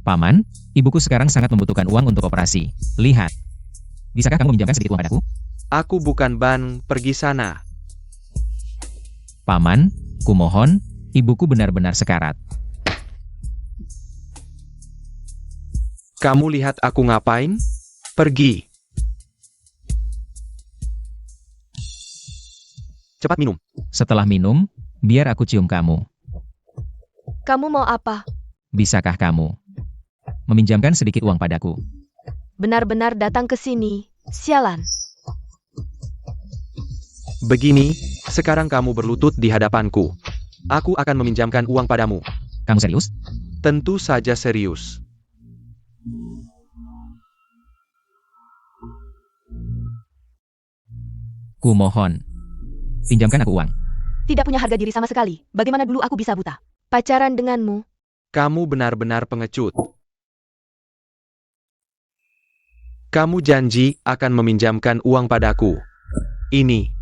Paman, ibuku sekarang sangat membutuhkan uang untuk operasi. Lihat. Bisakah kamu meminjamkan sedikit uang padaku? Aku bukan ban, pergi sana. Paman, kumohon, ibuku benar-benar sekarat. Kamu lihat aku ngapain? Pergi. Cepat minum. Setelah minum, biar aku cium kamu. Kamu mau apa? Bisakah kamu meminjamkan sedikit uang padaku? Benar-benar datang ke sini. Sialan. Begini, sekarang kamu berlutut di hadapanku. Aku akan meminjamkan uang padamu. Kamu serius? Tentu saja serius. Kumohon. Pinjamkan aku uang. Tidak punya harga diri sama sekali. Bagaimana dulu aku bisa buta? Pacaran denganmu. Kamu benar-benar pengecut. Kamu janji akan meminjamkan uang padaku. Ini.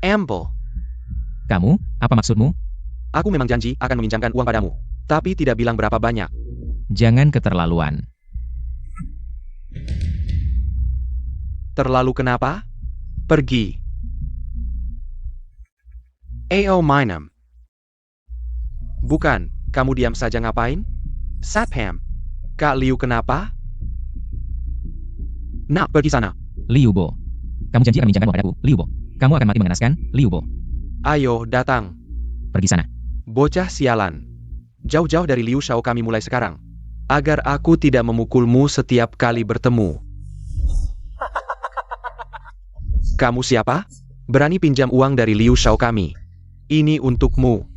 Ample. Kamu, apa maksudmu? Aku memang janji akan meminjamkan uang padamu. Tapi tidak bilang berapa banyak. Jangan keterlaluan. Terlalu kenapa? Pergi. A.O. Minum. Bukan, kamu diam saja ngapain? Sapham. Kak Liu kenapa? Nak, pergi sana. Liubo. Kamu janji akan meminjamkan uang padaku, Liubo. Kamu akan mati mengenaskan, Liubo. Ayo, datang. Pergi sana. Bocah sialan. Jauh-jauh dari Liu Shao kami mulai sekarang. Agar aku tidak memukulmu setiap kali bertemu. Kamu siapa? Berani pinjam uang dari Liu Shao kami. Ini untukmu.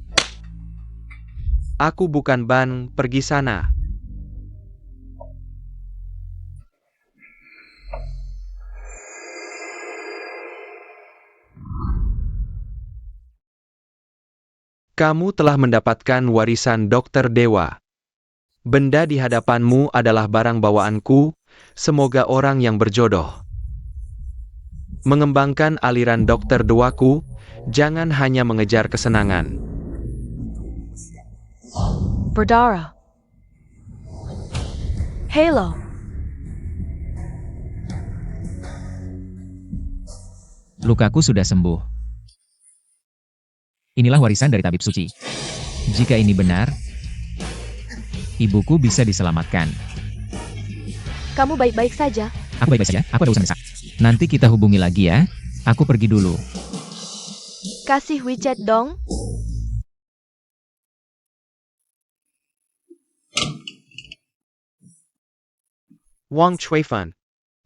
Aku bukan ban, pergi sana. Kamu telah mendapatkan warisan Dokter Dewa. Benda di hadapanmu adalah barang bawaanku, semoga orang yang berjodoh. Mengembangkan aliran Dokter Dewaku, jangan hanya mengejar kesenangan. Berdarah. Halo. Lukaku sudah sembuh. Inilah warisan dari tabib suci. Jika ini benar, ibuku bisa diselamatkan. Kamu baik-baik saja. Aku baik-baik saja, aku ada urusan mendesak. Nanti kita hubungi lagi ya. Aku pergi dulu. Kasih WeChat dong. Wang Chuifan.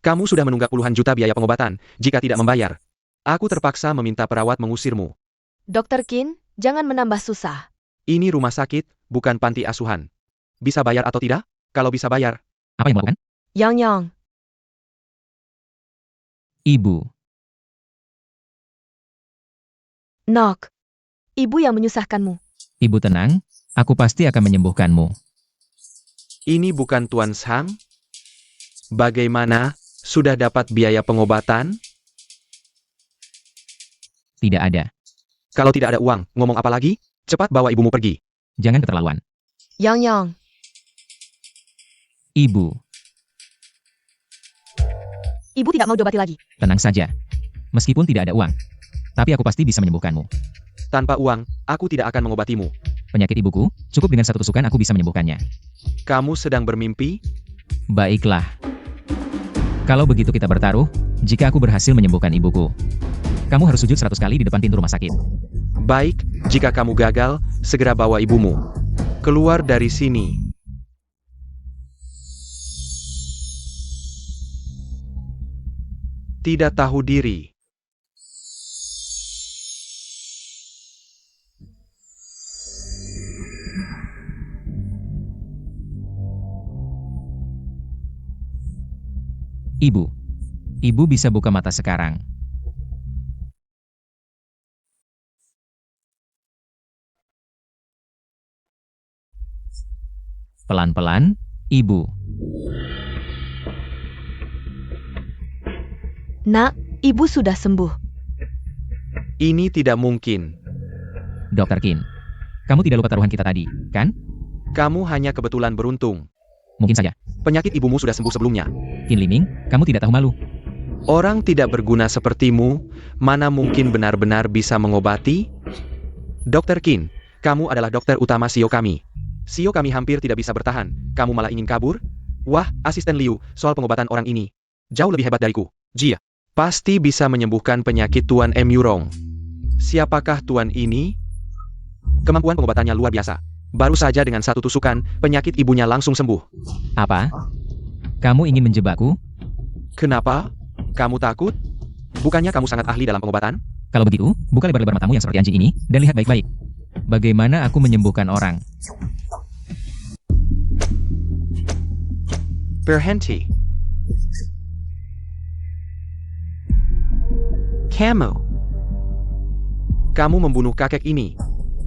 Kamu sudah menunggak puluhan juta biaya pengobatan, jika tidak membayar. Aku terpaksa meminta perawat mengusirmu. Dr. Qin, jangan menambah susah. Ini rumah sakit, bukan panti asuhan. Bisa bayar atau tidak? Kalau bisa bayar. Apa yang melakukan? Yang. Ibu. Nok. Ibu yang menyusahkanmu. Ibu tenang, aku pasti akan menyembuhkanmu. Ini bukan Tuan Sang? Bagaimana? Sudah dapat biaya pengobatan? Tidak ada. Kalau tidak ada uang, ngomong apa lagi? Cepat bawa ibumu pergi. Jangan keterlaluan. Yang. Ibu. Ibu tidak mau diobati lagi. Tenang saja. Meskipun tidak ada uang, tapi aku pasti bisa menyembuhkanmu. Tanpa uang, aku tidak akan mengobatimu. Penyakit ibuku, cukup dengan satu tusukan aku bisa menyembuhkannya. Kamu sedang bermimpi? Baiklah. Kalau begitu kita bertaruh, jika aku berhasil menyembuhkan ibuku. Kamu harus sujud 100 kali di depan pintu rumah sakit. Baik, jika kamu gagal, segera bawa ibumu. Keluar dari sini. Tidak tahu diri. Ibu. Ibu bisa buka mata sekarang. Pelan-pelan, Ibu. Nak, ibu sudah sembuh. Ini tidak mungkin. Dr. Qin. Kamu tidak lupa taruhan kita tadi, kan? Kamu hanya kebetulan beruntung. Mungkin saja. Penyakit ibumu sudah sembuh sebelumnya. Qin Liming, kamu tidak tahu malu. Orang tidak berguna sepertimu, mana mungkin benar-benar bisa mengobati? Dr. Qin, kamu adalah dokter utama CEO kami. CEO kami hampir tidak bisa bertahan, kamu malah ingin kabur? Wah, asisten Liu, soal pengobatan orang ini jauh lebih hebat dariku. Jia, pasti bisa menyembuhkan penyakit Tuan M. Yurong. Siapakah Tuan ini? Kemampuan pengobatannya luar biasa. Baru saja dengan satu tusukan, penyakit ibunya langsung sembuh. Apa? Kamu ingin menjebakku? Kenapa? Kamu takut? Bukannya kamu sangat ahli dalam pengobatan? Kalau begitu, buka lebar-lebar matamu yang seperti anjing ini, dan lihat baik-baik. Bagaimana aku menyembuhkan orang? Berhenti. Kamu membunuh kakek ini.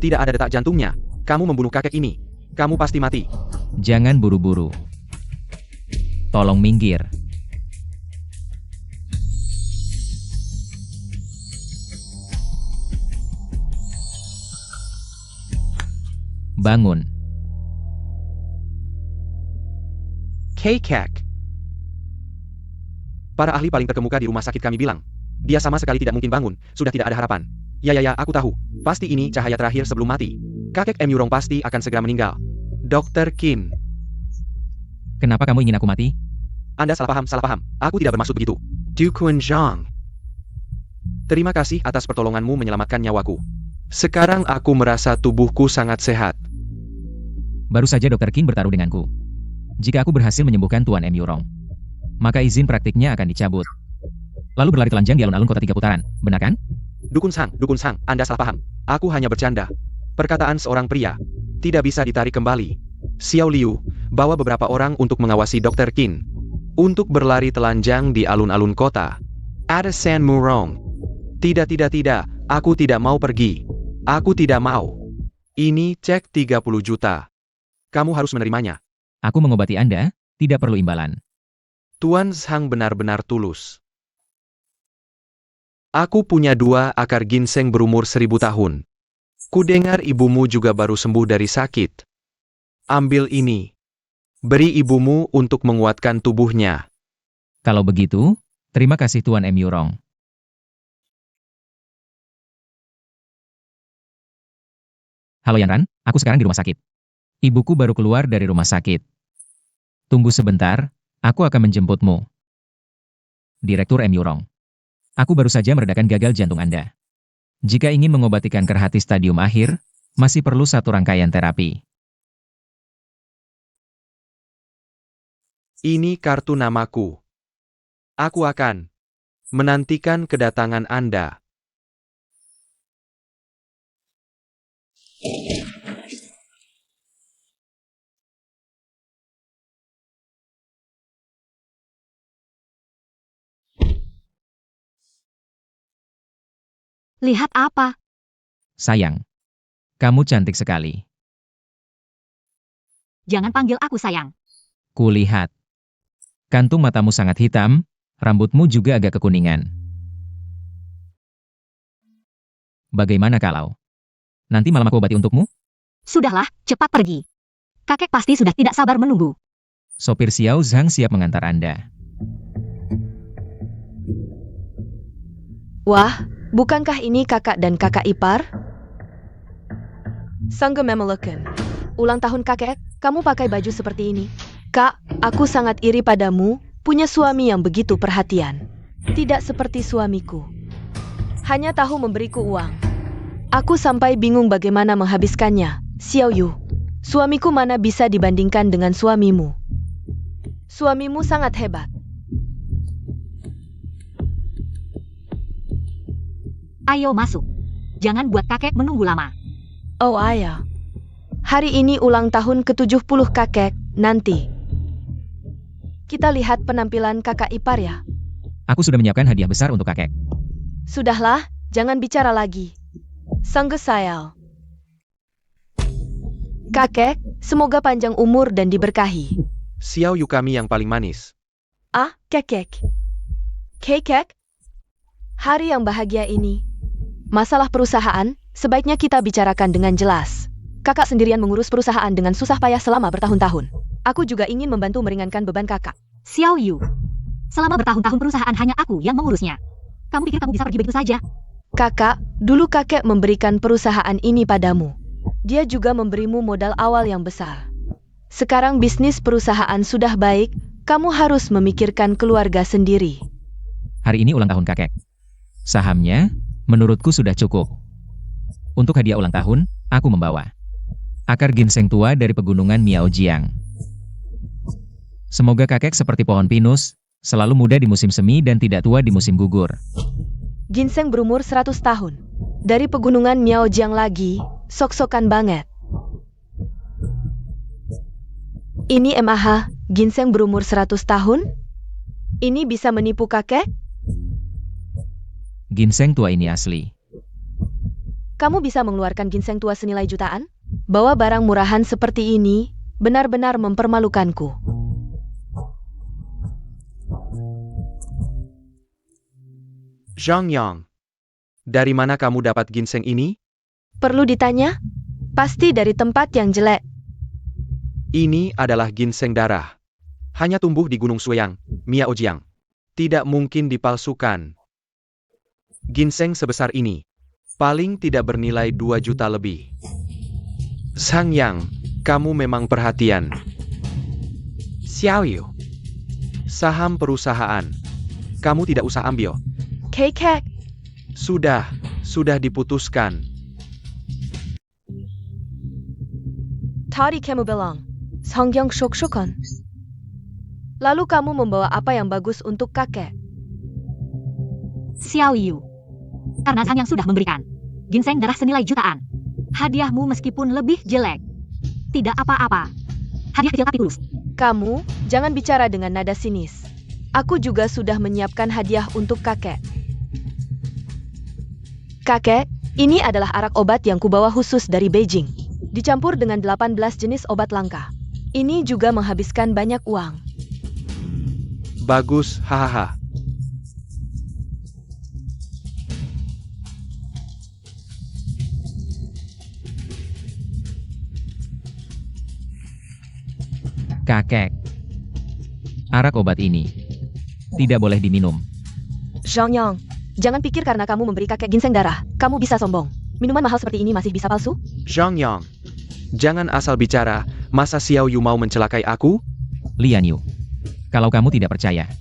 Tidak ada detak jantungnya. Kamu membunuh kakek ini. Kamu pasti mati. Jangan buru-buru. Tolong minggir. Bangun. Kakek. Para ahli paling terkemuka di rumah sakit kami bilang, dia sama sekali tidak mungkin bangun, sudah tidak ada harapan. Ya, aku tahu. Pasti ini cahaya terakhir sebelum mati. Kakek M. Yurong pasti akan segera meninggal. Dr. Qin. Kenapa kamu ingin aku mati? Anda salah paham. Aku tidak bermaksud begitu. Du Zhang. Terima kasih atas pertolonganmu menyelamatkan nyawaku. Sekarang aku merasa tubuhku sangat sehat. Baru saja Dr. Qin bertaruh denganku. Jika aku berhasil menyembuhkan Tuan M. Yurong, maka izin praktiknya akan dicabut. Lalu berlari telanjang di alun-alun kota 3 putaran, benar kan? Dukun Sang, Anda salah paham. Aku hanya bercanda. Perkataan seorang pria tidak bisa ditarik kembali. Xiao Liu, bawa beberapa orang untuk mengawasi Dr. Qin. Untuk berlari telanjang di alun-alun kota. Ada San Murong. Tidak. Aku tidak mau pergi. Aku tidak mau. Ini cek 30 juta. Kamu harus menerimanya. Aku mengobati Anda, tidak perlu imbalan. Tuan Zhang benar-benar tulus. Aku punya 2 akar ginseng berumur 1000 tahun. Kudengar ibumu juga baru sembuh dari sakit. Ambil ini. Beri ibumu untuk menguatkan tubuhnya. Kalau begitu, terima kasih Tuan M. Yurong. Halo Yanran, aku sekarang di rumah sakit. Ibuku baru keluar dari rumah sakit. Tunggu sebentar, aku akan menjemputmu. Direktur M. Yurong. Aku baru saja meredakan gagal jantung Anda. Jika ingin mengobatikan kanker hati stadium akhir, masih perlu satu rangkaian terapi. Ini kartu namaku. Aku akan menantikan kedatangan Anda. Lihat apa? Sayang, kamu cantik sekali. Jangan panggil aku sayang. Kulihat. Kantung matamu sangat hitam, rambutmu juga agak kekuningan. Bagaimana kalau nanti malam aku obati untukmu? Sudahlah, cepat pergi. Kakek pasti sudah tidak sabar menunggu. Sopir Xiao Zhang siap mengantar Anda. Wah, bukankah ini kakak dan kakak ipar? Sangga memelukan. Ulang tahun kakek, kamu pakai baju seperti ini. Kak, aku sangat iri padamu, punya suami yang begitu perhatian. Tidak seperti suamiku. Hanya tahu memberiku uang. Aku sampai bingung bagaimana menghabiskannya. Xiao Yu, suamiku mana bisa dibandingkan dengan suamimu? Suamimu sangat hebat. Ayo masuk. Jangan buat kakek menunggu lama. Oh ayah. Hari ini ulang tahun ke-70 kakek, nanti. Kita lihat penampilan kakak ipar ya. Aku sudah menyiapkan hadiah besar untuk kakek. Sudahlah, jangan bicara lagi. Sangga sayal. Kakek, semoga panjang umur dan diberkahi. Xiao Yu kami yang paling manis. Ah, kakek. Kakek? Hari yang bahagia ini. Masalah perusahaan, sebaiknya kita bicarakan dengan jelas. Kakak sendirian mengurus perusahaan dengan susah payah selama bertahun-tahun. Aku juga ingin membantu meringankan beban kakak. Xiao Yu. Selama bertahun-tahun perusahaan hanya aku yang mengurusnya. Kamu pikir kamu bisa pergi begitu saja? Kakak, dulu kakek memberikan perusahaan ini padamu. Dia juga memberimu modal awal yang besar. Sekarang bisnis perusahaan sudah baik, kamu harus memikirkan keluarga sendiri. Hari ini ulang tahun kakek. Sahamnya, menurutku sudah cukup. Untuk hadiah ulang tahun, aku membawa akar ginseng tua dari pegunungan Miaojiang. Semoga kakek seperti pohon pinus, selalu muda di musim semi dan tidak tua di musim gugur. Ginseng berumur 100 tahun. Dari pegunungan Miaojiang lagi, sok-sokan banget. Ini MAH, ginseng berumur 100 tahun? Ini bisa menipu kakek? Ginseng tua ini asli. Kamu bisa mengeluarkan ginseng tua senilai jutaan? Bawa barang murahan seperti ini, benar-benar mempermalukanku. Zhang Yang, dari mana kamu dapat ginseng ini? Perlu ditanya? Pasti dari tempat yang jelek. Ini adalah ginseng darah. Hanya tumbuh di Gunung Suyang, Miaojiang. Tidak mungkin dipalsukan. Ginseng sebesar ini, paling tidak bernilai 2 juta lebih. Zhang Yang, kamu memang perhatian. Xiao Yu, saham perusahaan. Kamu tidak usah ambil. Kakek, Sudah diputuskan. tadi kamu bilang, Songyang syok-syokan. Lalu kamu membawa apa yang bagus untuk kakek? Xiao Yu. Karena Sang yang sudah memberikan ginseng darah senilai jutaan. Hadiahmu meskipun lebih jelek, tidak apa-apa. Hadiah kecil tapi tulus. Kamu, jangan bicara dengan nada sinis. Aku juga sudah menyiapkan hadiah untuk kakek. Kakek, ini adalah arak obat yang kubawa khusus dari Beijing. Dicampur dengan 18 jenis obat langka. Ini juga menghabiskan banyak uang. Bagus, hahaha. Kakek. Arak obat ini tidak boleh diminum. Zhang Yang, jangan pikir karena kamu memberi kakek ginseng darah, kamu bisa sombong. Minuman mahal seperti ini masih bisa palsu? Zhang Yang, jangan asal bicara. Masa Xiao Yu mau mencelakai aku? Lian Yu. Kalau kamu tidak percaya,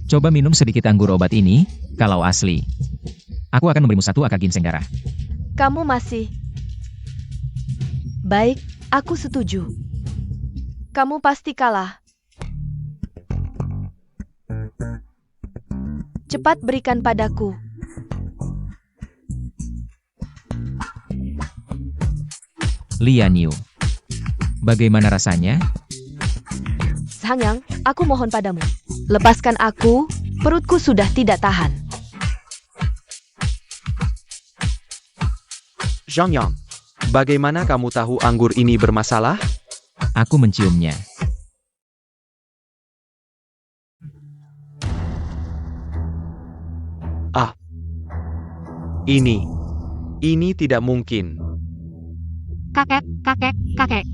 coba minum sedikit anggur obat ini, kalau asli. Aku akan memberimu 1 akar ginseng darah. Kamu masih... Baik, aku setuju. Kamu pasti kalah. Cepat berikan padaku. Lian Yu. Bagaimana rasanya? Zhang Yang, aku mohon padamu. Lepaskan aku, perutku sudah tidak tahan. Zhang Yang, bagaimana kamu tahu anggur ini bermasalah? Aku menciumnya. Ini tidak mungkin. Kakek.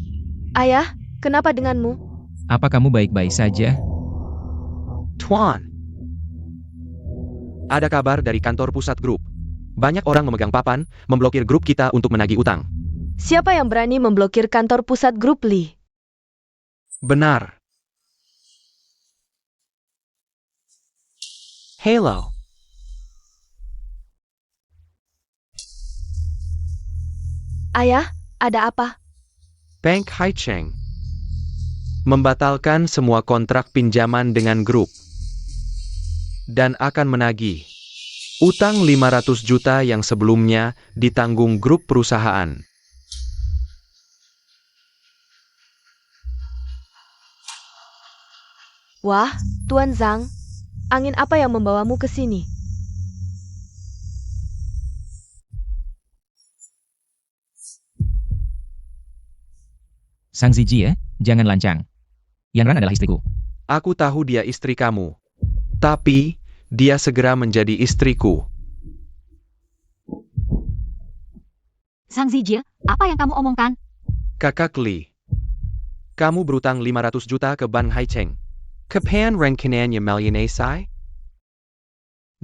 Ayah, kenapa denganmu? Apa kamu baik-baik saja? Tuan. Ada kabar dari kantor pusat grup. Banyak orang memegang papan, memblokir grup kita untuk menagih utang. Siapa yang berani memblokir kantor pusat grup Li? Benar. Hello. Ayah, ada apa? Bank Haicheng membatalkan semua kontrak pinjaman dengan grup dan akan menagih utang 500 juta yang sebelumnya ditanggung grup perusahaan. Wah, Tuan Zhang, angin apa yang membawamu ke sini? Sang Ziji ya, jangan lancang. Yan Ran adalah istriku. Aku tahu dia istri kamu, tapi dia segera menjadi istriku. Sang Zijie, apa yang kamu omongkan? Kakak Li. Kamu berutang 500 juta ke Ban Haicheng. Kapan rengkinanya Sai?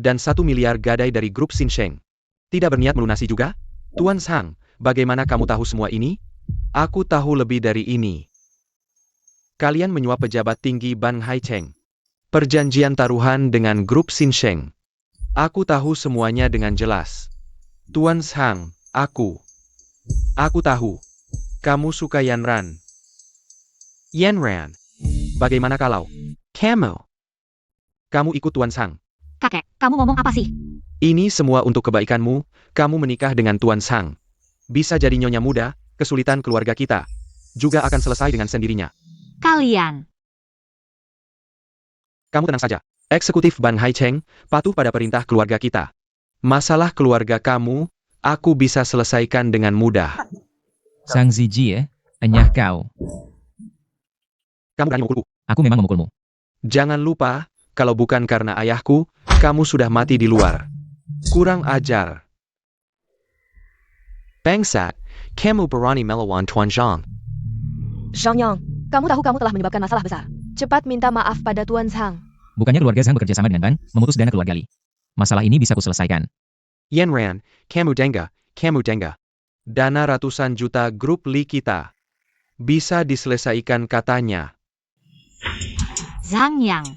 Dan 1 miliar gadai dari grup Xinsheng. Tidak berniat melunasi juga? Tuan Sang, bagaimana kamu tahu semua ini? Aku tahu lebih dari ini. Kalian menyuap pejabat tinggi Ban Haicheng. Perjanjian taruhan dengan grup Xinsheng. Aku tahu semuanya dengan jelas. Tuan Sang, aku tahu. Kamu suka Yanran. Yanran. Bagaimana kalau? Kamu ikut Tuan Sang. Kakek, kamu ngomong apa sih? Ini semua untuk kebaikanmu, kamu menikah dengan Tuan Sang. Bisa jadi nyonya muda, kesulitan keluarga kita. Juga akan selesai dengan sendirinya. Kalian. Kamu tenang saja. Eksekutif Ban Haicheng, patuh pada perintah keluarga kita. Masalah keluarga kamu, aku bisa selesaikan dengan mudah. Sang Zijie, enyah kau. Kamu berani memukulku? Aku memang memukulmu. Jangan lupa, kalau bukan karena ayahku, kamu sudah mati di luar. Kurang ajar. Bangsat, kamu berani melawan Tuan Zhang. Zhang Yang, kamu tahu kamu telah menyebabkan masalah besar. Cepat minta maaf pada Tuan Sang. Bukannya keluarga Zhang bekerja sama dengan Ban, memutus dana keluarga Li. Masalah ini bisa kuselesaikan. Yanran, kamu denga. Dana ratusan juta grup Li kita. Bisa diselesaikan katanya. Zhang Yang.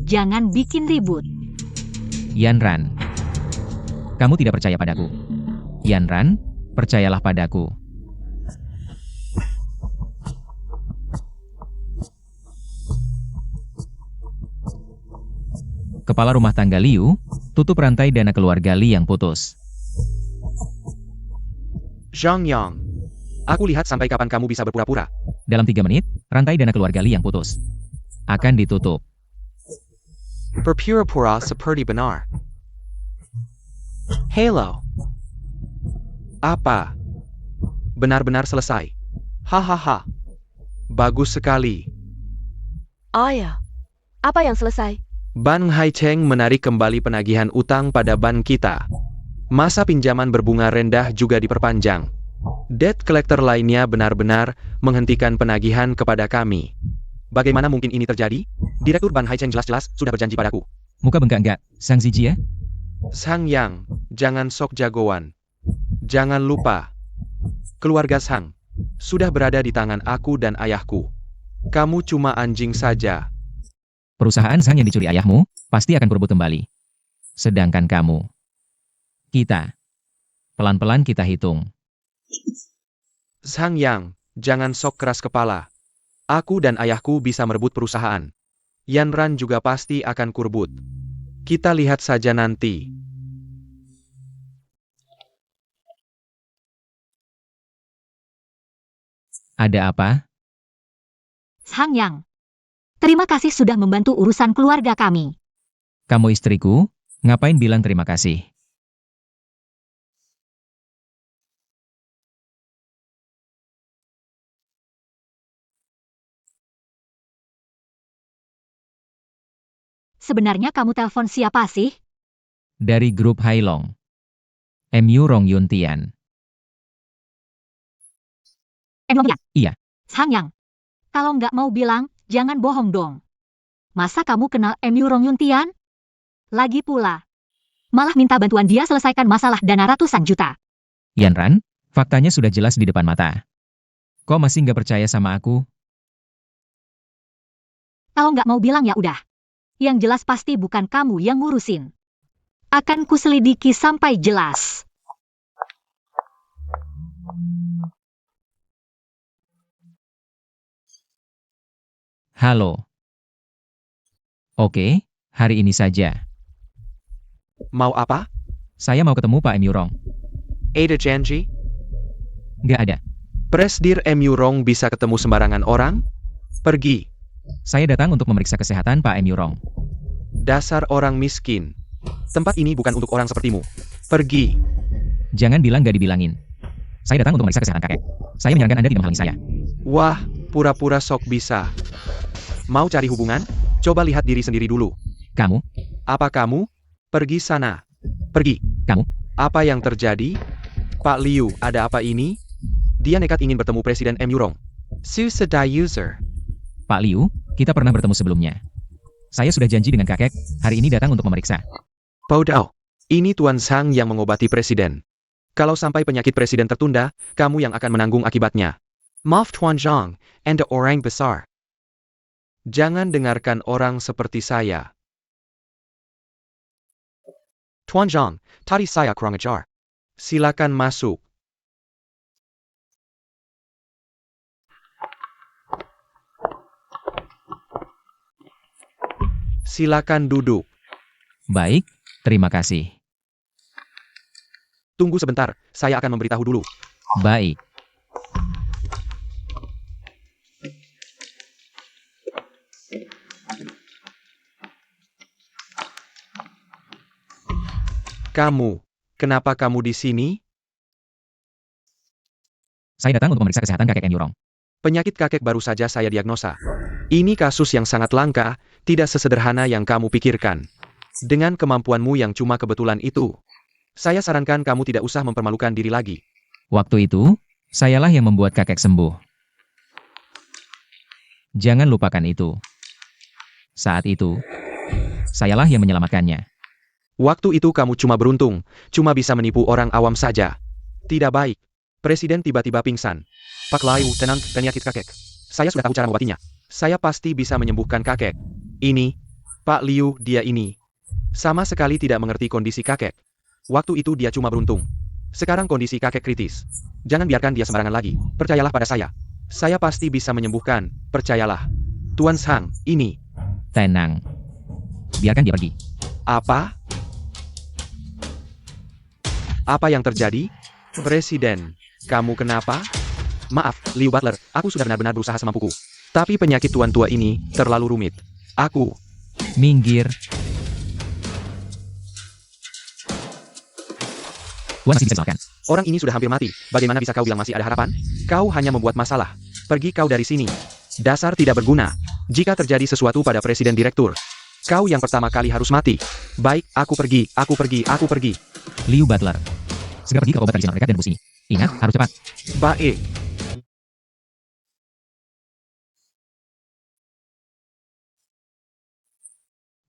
Jangan bikin ribut. Yanran. Kamu tidak percaya padaku. Yanran, percayalah padaku. Kepala rumah tangga Liu, tutup rantai dana keluarga Li yang putus. Zhang Yang. Aku lihat sampai kapan kamu bisa berpura-pura. Dalam 3 menit, rantai dana keluarga Li yang putus akan ditutup. Berpura-pura seperti benar. Halo. Apa? Benar-benar selesai. Hahaha. Bagus sekali. Ayah, apa yang selesai? Ban Haicheng menarik kembali penagihan utang pada ban kita. Masa pinjaman berbunga rendah juga diperpanjang. Debt collector lainnya benar-benar menghentikan penagihan kepada kami. Bagaimana mungkin ini terjadi? Direktur Ban Haicheng jelas-jelas sudah berjanji padaku. Muka bengkak enggak, Sang Zijie? Sang Yang, jangan sok jagoan. Jangan lupa, keluarga Sang sudah berada di tangan aku dan ayahku. Kamu cuma anjing saja. Perusahaan Zhang yang dicuri ayahmu, pasti akan berebut kembali. Sedangkan kamu. Kita. Pelan-pelan kita hitung. Sang Yang, jangan sok keras kepala. Aku dan ayahku bisa merebut perusahaan. Yanran juga pasti akan kurebut. Kita lihat saja nanti. Ada apa? Zhang Yang. Terima kasih sudah membantu urusan keluarga kami. Kamu istriku, ngapain bilang terima kasih? Sebenarnya kamu telepon siapa sih? Dari grup Hailong. MU Rong Yuntian. Enlong. Iya. Zhang Yang. Kalau nggak mau bilang, jangan bohong dong. Masa kamu kenal MU Rong Yuntian? Lagi pula. Malah minta bantuan dia selesaikan masalah dana ratusan juta. Yanran, faktanya sudah jelas di depan mata. Kok masih nggak percaya sama aku? Kalau nggak mau bilang ya udah. Yang jelas pasti bukan kamu yang ngurusin. Akan kuselidiki sampai jelas. Halo. Oke, hari ini saja. Mau apa? Saya mau ketemu Pak MU Rong. Ada janji? Nggak ada. Presdir MU Rong bisa ketemu sembarangan orang? Pergi. Saya datang untuk memeriksa kesehatan Pak MU Rong. Dasar orang miskin. Tempat ini bukan untuk orang sepertimu. Pergi. Jangan bilang nggak dibilangin. Saya datang untuk memeriksa kesehatan kakek. Saya menyarankan Anda tidak menghalangi saya. Wah, pura-pura sok bisa. Mau cari hubungan? Coba lihat diri sendiri dulu. Kamu? Apa kamu? Pergi sana. Pergi. Kamu? Apa yang terjadi? Pak Liu, ada apa ini? Dia nekat ingin bertemu Presiden M. Yurong. Su Sedai User. Pak Liu, kita pernah bertemu sebelumnya. Saya sudah janji dengan kakek, hari ini datang untuk memeriksa. Paudao. Ini Tuan Zhang yang mengobati Presiden. Kalau sampai penyakit Presiden tertunda, kamu yang akan menanggung akibatnya. Maaf Tuan Zhang, Anda orang besar. Jangan dengarkan orang seperti saya. Tuan Zhang, tadi saya kurang ajar. Silakan masuk. Silakan duduk. Baik, terima kasih. Tunggu sebentar, saya akan memberitahu dulu. Baik. Kenapa kamu di sini? Saya datang untuk memeriksa kesehatan kakek M. Yurong. Penyakit kakek baru saja saya diagnosa. Ini kasus yang sangat langka, tidak sesederhana yang kamu pikirkan. Dengan kemampuanmu yang cuma kebetulan itu, saya sarankan kamu tidak usah mempermalukan diri lagi. Waktu itu, sayalah yang membuat kakek sembuh. Jangan lupakan itu. Saat itu, sayalah yang menyelamatkannya. Waktu itu kamu cuma beruntung, cuma bisa menipu orang awam saja. Tidak baik. Presiden tiba-tiba pingsan. Pak Liu, tenang, penyakit kakek. Saya sudah tahu cara mengobatinya. Saya pasti bisa menyembuhkan kakek. Ini, Pak Liu, dia ini. Sama sekali tidak mengerti kondisi kakek. Waktu itu dia cuma beruntung. Sekarang kondisi kakek kritis. Jangan biarkan dia sembarangan lagi. Percayalah pada saya. Saya pasti bisa menyembuhkan, percayalah. Tuan Zhang, ini. Tenang. Biarkan dia pergi. Apa? Apa yang terjadi? Presiden, kamu kenapa? Maaf, Liu Butler, aku sudah benar-benar berusaha semampuku. Tapi penyakit tuan tua ini terlalu rumit. Aku. Minggir. Tuan masih bisa diselamatkan. Orang ini sudah hampir mati. Bagaimana bisa kau bilang masih ada harapan? Kau hanya membuat masalah. Pergi kau dari sini. Dasar tidak berguna. Jika terjadi sesuatu pada Presiden Direktur, kau yang pertama kali harus mati. Baik, aku pergi, aku pergi, aku pergi. Liu Butler. Segera pergi ke obat tradisional mereka dan bus ini. Ingat, harus cepat. Baik.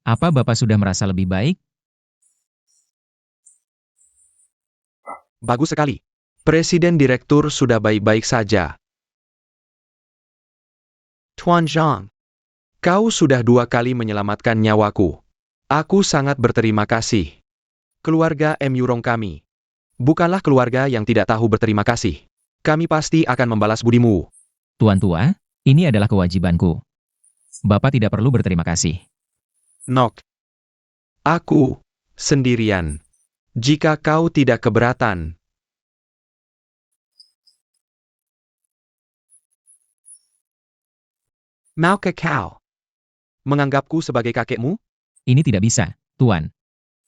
Apa Bapak sudah merasa lebih baik? Bagus sekali. Presiden Direktur sudah baik-baik saja. Tuan Zhang, kau sudah 2 kali menyelamatkan nyawaku. Aku sangat berterima kasih. Keluarga M. Yurong kami. Bukanlah keluarga yang tidak tahu berterima kasih. Kami pasti akan membalas budimu. Tuan tua, ini adalah kewajibanku. Bapak tidak perlu berterima kasih. Nok. Aku sendirian. Jika kau tidak keberatan. Maukah kau menganggapku sebagai kakekmu? Ini tidak bisa, Tuan.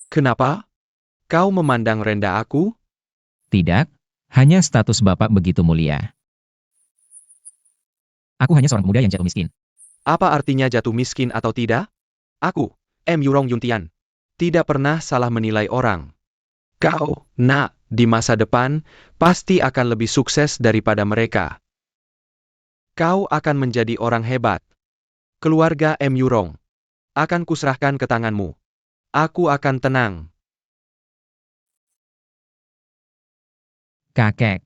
Kenapa? Kau memandang rendah aku? Tidak, hanya status Bapak begitu mulia. Aku hanya seorang pemuda yang jatuh miskin. Apa artinya jatuh miskin atau tidak? Aku, M. Yurong Yuntian, tidak pernah salah menilai orang. Kau, nak, di masa depan, pasti akan lebih sukses daripada mereka. Kau akan menjadi orang hebat. Keluarga M. Yurong akan kuserahkan ke tanganmu. Aku akan tenang. Kakek.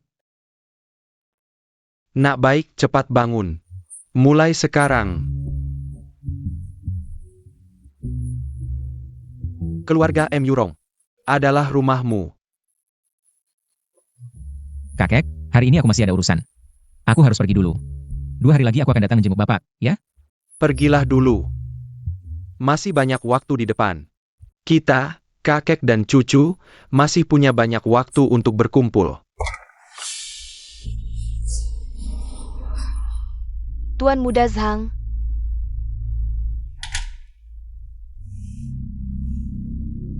Nak baik, cepat bangun. Mulai sekarang. Keluarga M. Yurong adalah rumahmu. Kakek, hari ini aku masih ada urusan. Aku harus pergi dulu. 2 hari lagi aku akan datang menjenguk Bapak, ya? Pergilah dulu. Masih banyak waktu di depan. Kita, kakek dan cucu, masih punya banyak waktu untuk berkumpul. Tuan Muda Zhang.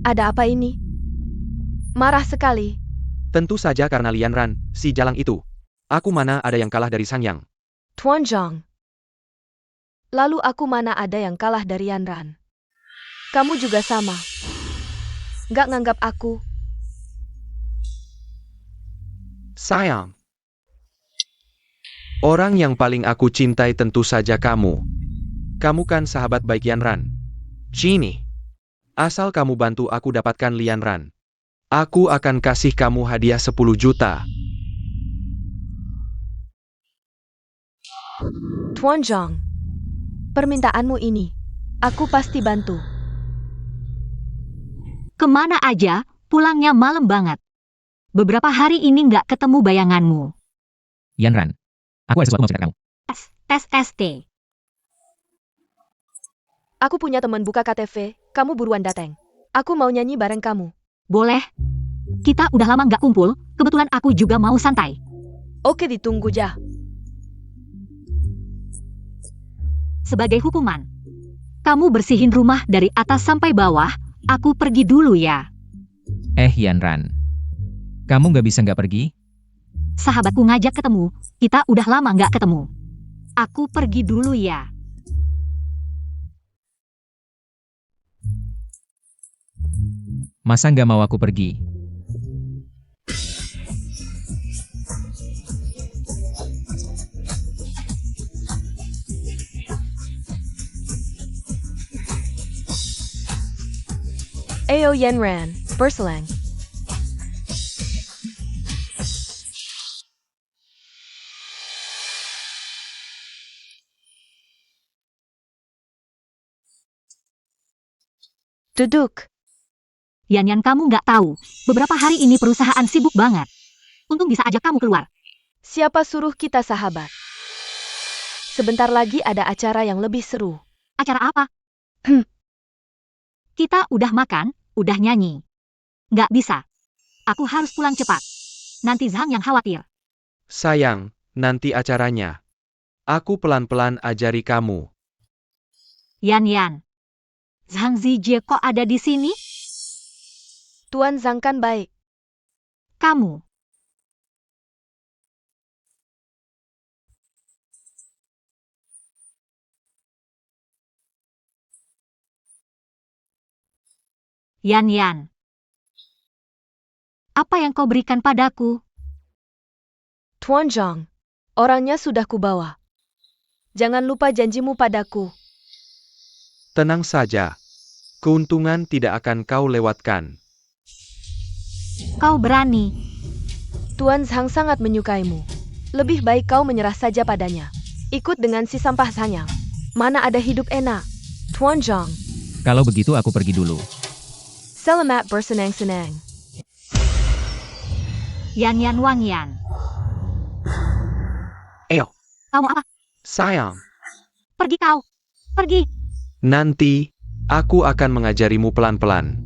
Ada apa ini? Marah sekali. Tentu saja karena Lian Ran, si jalang itu. Aku mana ada yang kalah dari Sang Yang. Tuan Zhang. Lalu aku mana ada yang kalah dari Yan Ran? Kamu juga sama. Gak nganggap aku. Sayang. Orang yang paling aku cintai tentu saja kamu. Kamu kan sahabat baik Yanran. Genie. Asal kamu bantu aku dapatkan Lianran. Aku akan kasih kamu hadiah 10 juta. Tuan Zhang, permintaanmu ini, aku pasti bantu. Kemana aja, pulangnya malam banget. Beberapa hari ini nggak ketemu bayanganmu. Yanran, aku ada sesuatu mau cerita kamu. Tes ST. Aku punya teman buka KTV, kamu buruan datang. Aku mau nyanyi bareng kamu. Boleh? Kita udah lama nggak kumpul, kebetulan aku juga mau santai. Oke, ditunggu ja. Sebagai hukuman, kamu bersihin rumah dari atas sampai bawah, aku pergi dulu ya. Yanran, kamu nggak bisa nggak pergi? Sahabatku ngajak ketemu, kita udah lama nggak ketemu. Aku pergi dulu ya. Masa nggak mau aku pergi? Ayo Yanran, berselang. Duduk. Yan kamu nggak tahu, beberapa hari ini perusahaan sibuk banget. Untung bisa ajak kamu keluar. Siapa suruh kita sahabat? Sebentar lagi ada acara yang lebih seru. Acara apa? Kita udah makan, udah nyanyi. Nggak bisa. Aku harus pulang cepat. Nanti Zhang yang khawatir. Sayang, nanti acaranya. Aku pelan-pelan ajari kamu. Yan. Zhang Zijie kok ada di sini? Tuan Zhang kan baik. Kamu. Yan. Apa yang kau berikan padaku? Tuan Zhang, orangnya sudah kubawa. Jangan lupa janjimu padaku. Tenang saja. Keuntungan tidak akan kau lewatkan. Kau berani. Tuan Zhang sangat menyukaimu. Lebih baik kau menyerah saja padanya. Ikut dengan si sampah sanyang. Mana ada hidup enak. Tuan Zhang. Kalau begitu aku pergi dulu. Selamat bersenang-senang. Yan Wang Yan. Eyo, Kamu apa? sayang. Pergi kau. Pergi. Nanti, aku akan mengajarimu pelan-pelan.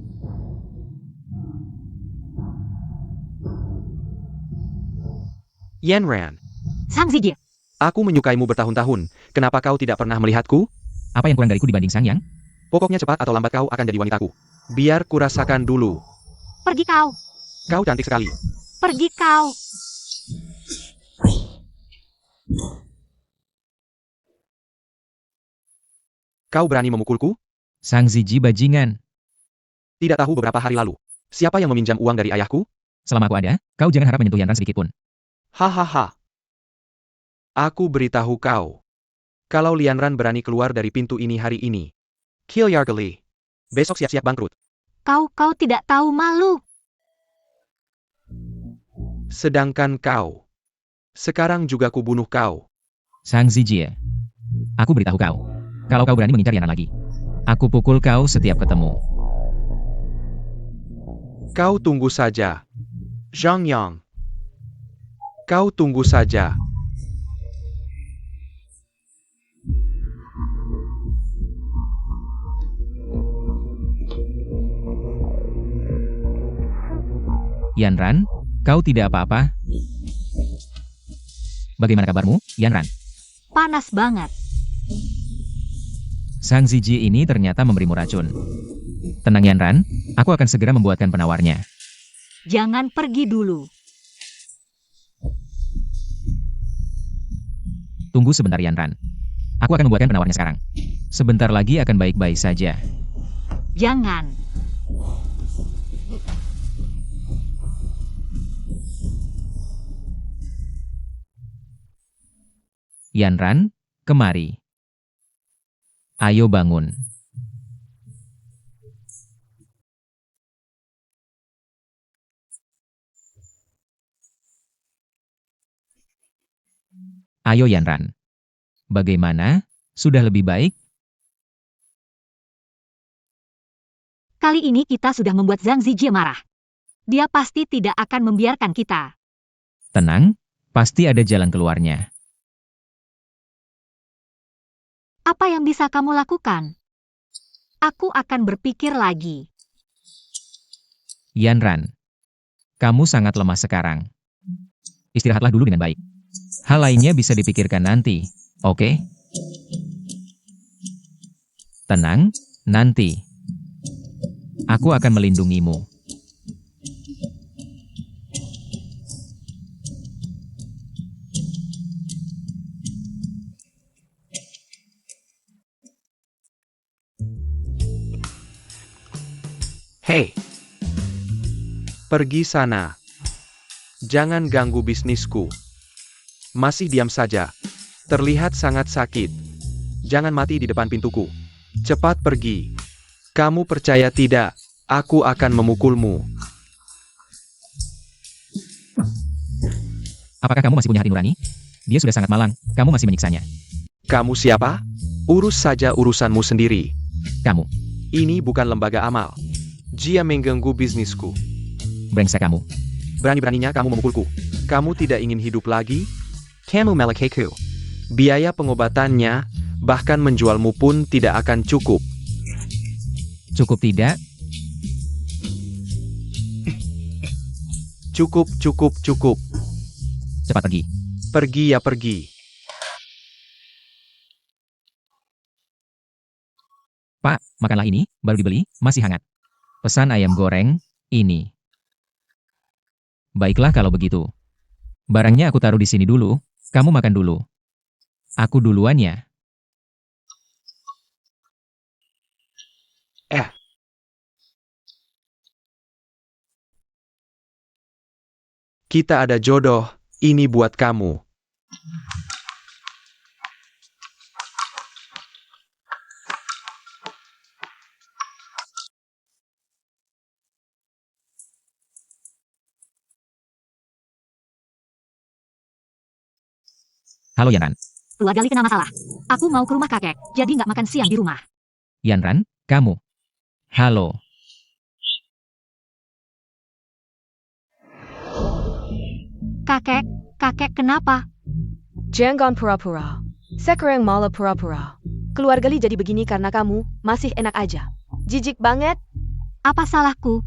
Yanran, Zhang Zijie. aku menyukaimu bertahun-tahun. Kenapa kau tidak pernah melihatku? Apa yang kurang dariku dibanding Sang Yang? Pokoknya cepat atau lambat kau akan jadi wanitaku. Biar kurasakan dulu. Pergi kau. Kau cantik sekali. Pergi kau. Kau berani memukulku? Sang Zijie bajingan. Tidak tahu beberapa hari lalu. Siapa yang meminjam uang dari ayahku? Selama aku ada, kau jangan harap menyentuh Yanran sedikit pun. Hahaha. Aku beritahu kau. Kalau Lianran berani keluar dari pintu ini hari ini. Kill Yargeli. Besok siap-siap bangkrut. Kau tidak tahu malu. Sedangkan kau. Sekarang juga kubunuh kau. Sang Zijie. Aku beritahu kau. Kalau kau berani mengincar Yanran lagi, aku pukul kau setiap ketemu. Kau tunggu saja. Zhang Yang. Kau tunggu saja. Yanran, kau tidak apa-apa? Bagaimana kabarmu, Yanran? Panas banget. Sang Zijie ini ternyata memberimu racun. Tenang Yanran, aku akan segera membuatkan penawarnya. Jangan pergi dulu. Tunggu sebentar Yanran. Aku akan membuatkan penawarnya sekarang. Sebentar lagi akan baik-baik saja. Jangan. Yanran, kemari. Ayo bangun. Ayo Yanran. Bagaimana? Sudah lebih baik? Kali ini kita sudah membuat Zhang Zijie marah. Dia pasti tidak akan membiarkan kita. Tenang, pasti ada jalan keluarnya. Apa yang bisa kamu lakukan? Aku akan berpikir lagi. Yanran, kamu sangat lemah sekarang. Istirahatlah dulu dengan baik. Hal lainnya bisa dipikirkan nanti, oke? Tenang, nanti. Aku akan melindungimu. Hei, pergi sana. Jangan ganggu bisnisku. Masih diam saja. Terlihat sangat sakit. Jangan mati di depan pintuku. Cepat pergi. Kamu percaya tidak? Aku akan memukulmu. Apakah kamu masih punya hati nurani? Dia sudah sangat malang, kamu masih menyiksanya. Kamu siapa? Urus saja urusanmu sendiri. Kamu, Ini bukan lembaga amal. Dia mengganggu bisnisku. brengsek kamu. Berani-beraninya kamu memukulku. Kamu tidak ingin hidup lagi? Kamu melekehku. Biaya pengobatannya, bahkan menjualmu pun tidak akan cukup. Cukup tidak? Cukup. Cepat pergi. Pergi ya pergi. Pak, makanlah ini, baru dibeli, masih hangat. Pesan ayam goreng, ini. Baiklah kalau begitu. Barangnya aku taruh di sini dulu, kamu makan dulu. Aku duluan ya. Kita ada jodoh, ini buat kamu. Halo Yanran. Keluarga Li kena masalah. Aku mau ke rumah kakek, jadi nggak makan siang di rumah. Yanran, kamu. Halo. Kakek kenapa? Jangan pura-pura. Sekarang malah pura-pura. Keluarga Li jadi begini karena kamu masih enak aja. Jijik banget. Apa salahku?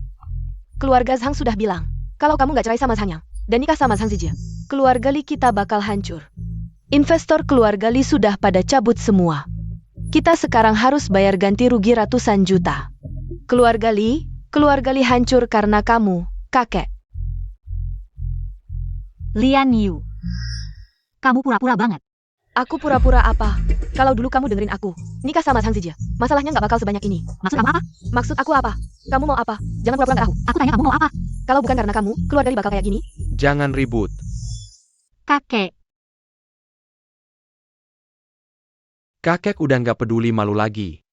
Keluarga Zhang sudah bilang, kalau kamu nggak cerai sama Zhang Yang dan nikah sama Zhang Zijie, keluarga Li kita bakal hancur. Investor keluarga Li sudah pada cabut semua. Kita sekarang harus bayar ganti rugi ratusan juta. Keluarga Li hancur karena kamu, kakek. Lian Yu. Kamu pura-pura banget. Aku pura-pura apa? Kalau dulu kamu dengerin aku, nikah sama Zhang Zijie, masalahnya nggak bakal sebanyak ini. Maksud kamu apa? Maksud aku apa? Kamu mau apa? Jangan pura-pura nggak tahu. Aku tanya kamu mau apa? Kalau bukan karena kamu, keluarga Li bakal kayak gini. Jangan ribut. Kakek. Kakek udah nggak peduli malu lagi.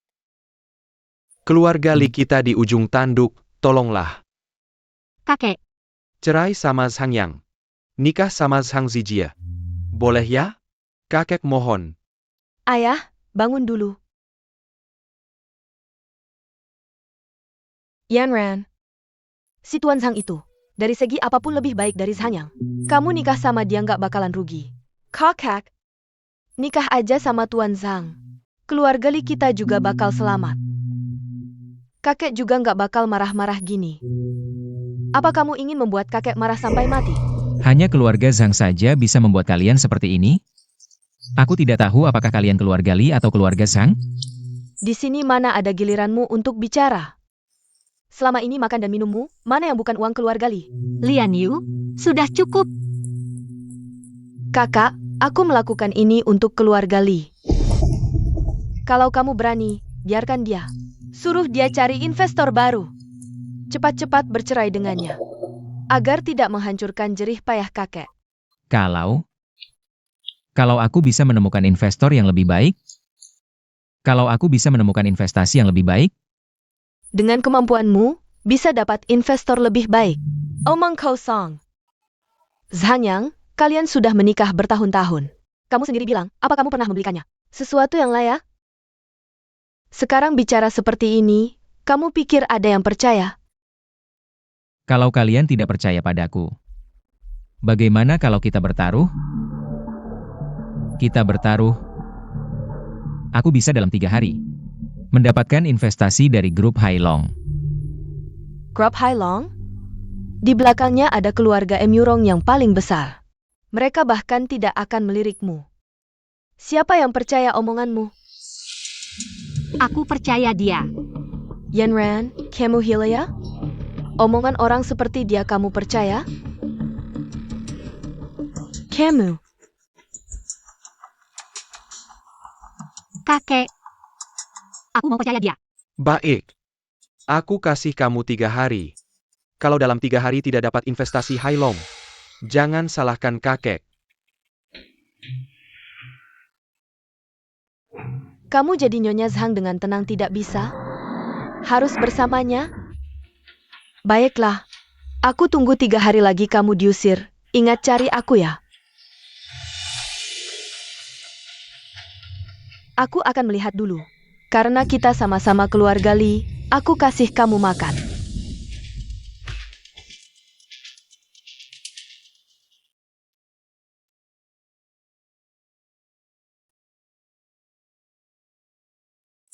Keluarga Li kita di ujung tanduk, tolonglah. Kakek. Cerai sama Zhang Yang. Nikah sama Zhang Zijie. Boleh ya? Kakek mohon. Ayah, bangun dulu. Yanran. Si Tuan Zhang itu, dari segi apapun lebih baik dari Zhang Yang. Kamu nikah sama dia nggak bakalan rugi. Kakek. Nikah aja sama Tuan Zhang. Keluarga Li kita juga bakal selamat. Kakek juga nggak bakal marah-marah gini. Apa kamu ingin membuat kakek marah sampai mati? Hanya keluarga Zhang saja bisa membuat kalian seperti ini? Aku tidak tahu apakah kalian keluarga Li atau keluarga Zhang? Di sini mana ada giliranmu untuk bicara? Selama ini makan dan minummu, mana yang bukan uang keluarga Li? Lian Yu, sudah cukup. Kakak, aku melakukan ini untuk keluarga Li. Kalau kamu berani, biarkan dia. Suruh dia cari investor baru. Cepat-cepat bercerai dengannya. Agar tidak menghancurkan jerih payah kakek. Kalau aku bisa menemukan investor yang lebih baik, kalau aku bisa menemukan investasi yang lebih baik, Dengan kemampuanmu, bisa dapat investor lebih baik. Omong kosong. Zhang Yang, kalian sudah menikah bertahun-tahun. Kamu sendiri bilang, apa kamu pernah membelikannya? Sesuatu yang layak? Sekarang bicara seperti ini, kamu pikir ada yang percaya? kalau kalian tidak percaya padaku, bagaimana kalau kita bertaruh? Kita bertaruh. Aku bisa dalam 3 hari mendapatkan investasi dari grup Hailong. Grup Hailong? Di belakangnya ada keluarga Emyurong yang paling besar. Mereka bahkan tidak akan melirikmu. Siapa yang percaya omonganmu? Aku percaya dia. Yanran, kamu Hilya? Omongan orang seperti dia kamu percaya? Kamu. Kakek. Aku mau percaya dia. Baik. Aku kasih kamu 3 hari. Kalau dalam 3 hari tidak dapat investasi Hailong, jangan salahkan kakek. Kamu jadi Nyonya Zhang dengan tenang tidak bisa? Harus bersamanya? Baiklah. Aku tunggu 3 hari lagi kamu diusir. Ingat cari aku ya. Aku akan melihat dulu. Karena kita sama-sama keluarga Li, aku kasih kamu makan.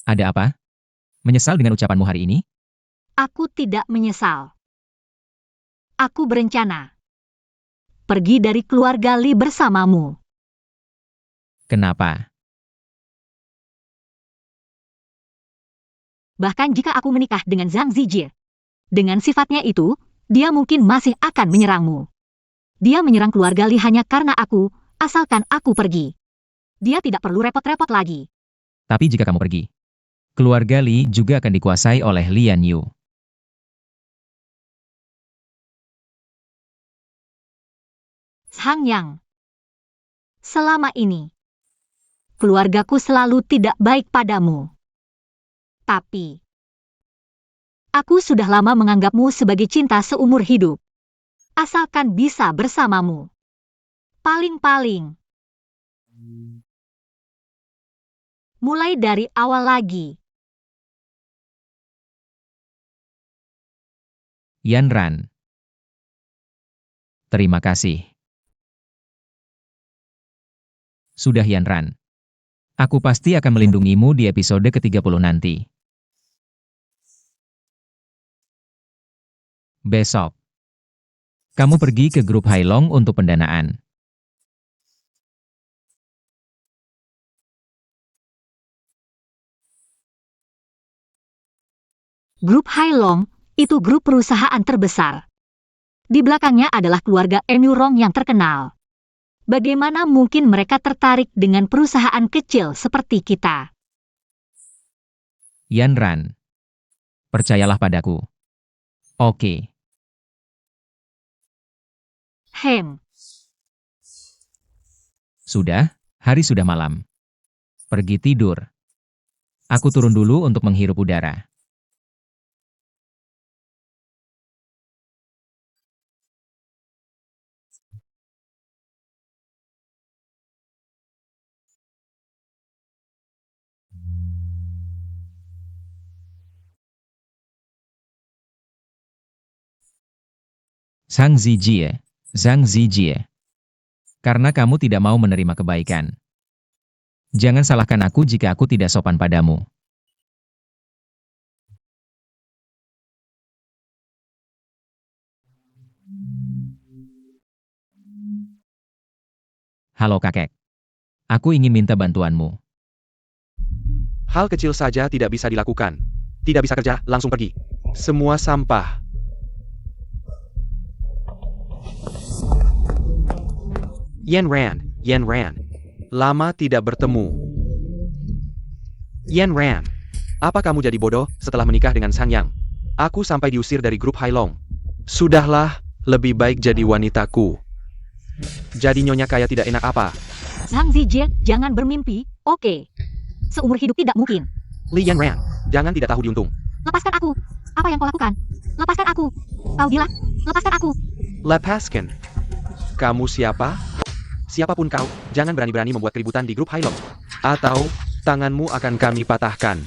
Ada apa? Menyesal dengan ucapanmu hari ini? Aku tidak menyesal. Aku berencana pergi dari keluarga Li bersamamu. Kenapa? Bahkan jika aku menikah dengan Zhang Zijie, dengan sifatnya itu, dia mungkin masih akan menyerangmu. Dia menyerang keluarga Li hanya karena aku, asalkan aku pergi. Dia tidak perlu repot-repot lagi. Tapi jika kamu pergi, keluarga Li juga akan dikuasai oleh Lian Yu. Zhang Yang. Selama ini, keluargaku selalu tidak baik padamu. Tapi, aku sudah lama menganggapmu sebagai cinta seumur hidup. Asalkan bisa bersamamu. Paling-paling. Mulai dari awal lagi. Yanran. Terima kasih. Sudah Yanran. Aku pasti akan melindungimu di episode ke-30 nanti. Besok, kamu pergi ke grup Hailong untuk pendanaan. Grup Hailong itu grup perusahaan terbesar. Di belakangnya adalah keluarga Emyurong yang terkenal. Bagaimana mungkin mereka tertarik dengan perusahaan kecil seperti kita? Yanran. Percayalah padaku. Oke. Sudah, hari sudah malam. Pergi tidur. Aku turun dulu untuk menghirup udara. Zhang Zijie. Karena kamu tidak mau menerima kebaikan. Jangan salahkan aku jika aku tidak sopan padamu. Halo kakek. Aku ingin minta bantuanmu. Hal kecil saja tidak bisa dilakukan. Tidak bisa kerja, langsung pergi. Semua sampah. Yanran. Lama tidak bertemu. Yanran. Apa kamu jadi bodoh setelah menikah dengan Zhang Yang? Aku sampai diusir dari grup Hailong. Sudahlah, lebih baik jadi wanitaku. Jadi nyonya kaya tidak enak apa? Zhang Zijie, jangan bermimpi, oke? Seumur hidup tidak mungkin. Li Yanran, jangan tidak tahu diuntung. Lepaskan aku. Apa yang kau lakukan? Lepaskan aku. Kau gila? Lepaskan aku. Lepaskan. Kamu siapa? Siapapun kau, jangan berani-berani membuat keributan di grup Hailong. Atau, tanganmu akan kami patahkan.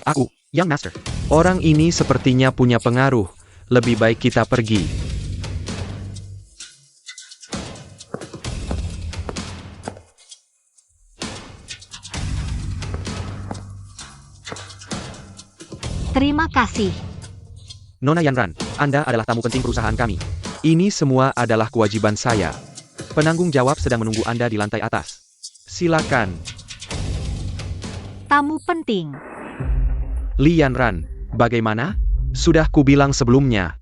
Aku, Young Master. Orang ini sepertinya punya pengaruh. Lebih baik kita pergi. Terima kasih. Nona Yanran, Anda adalah tamu penting perusahaan kami. Ini semua adalah kewajiban saya. Penanggung jawab sedang menunggu Anda di lantai atas. Silakan. Tamu penting. Li Yanran, bagaimana? Sudah kubilang sebelumnya.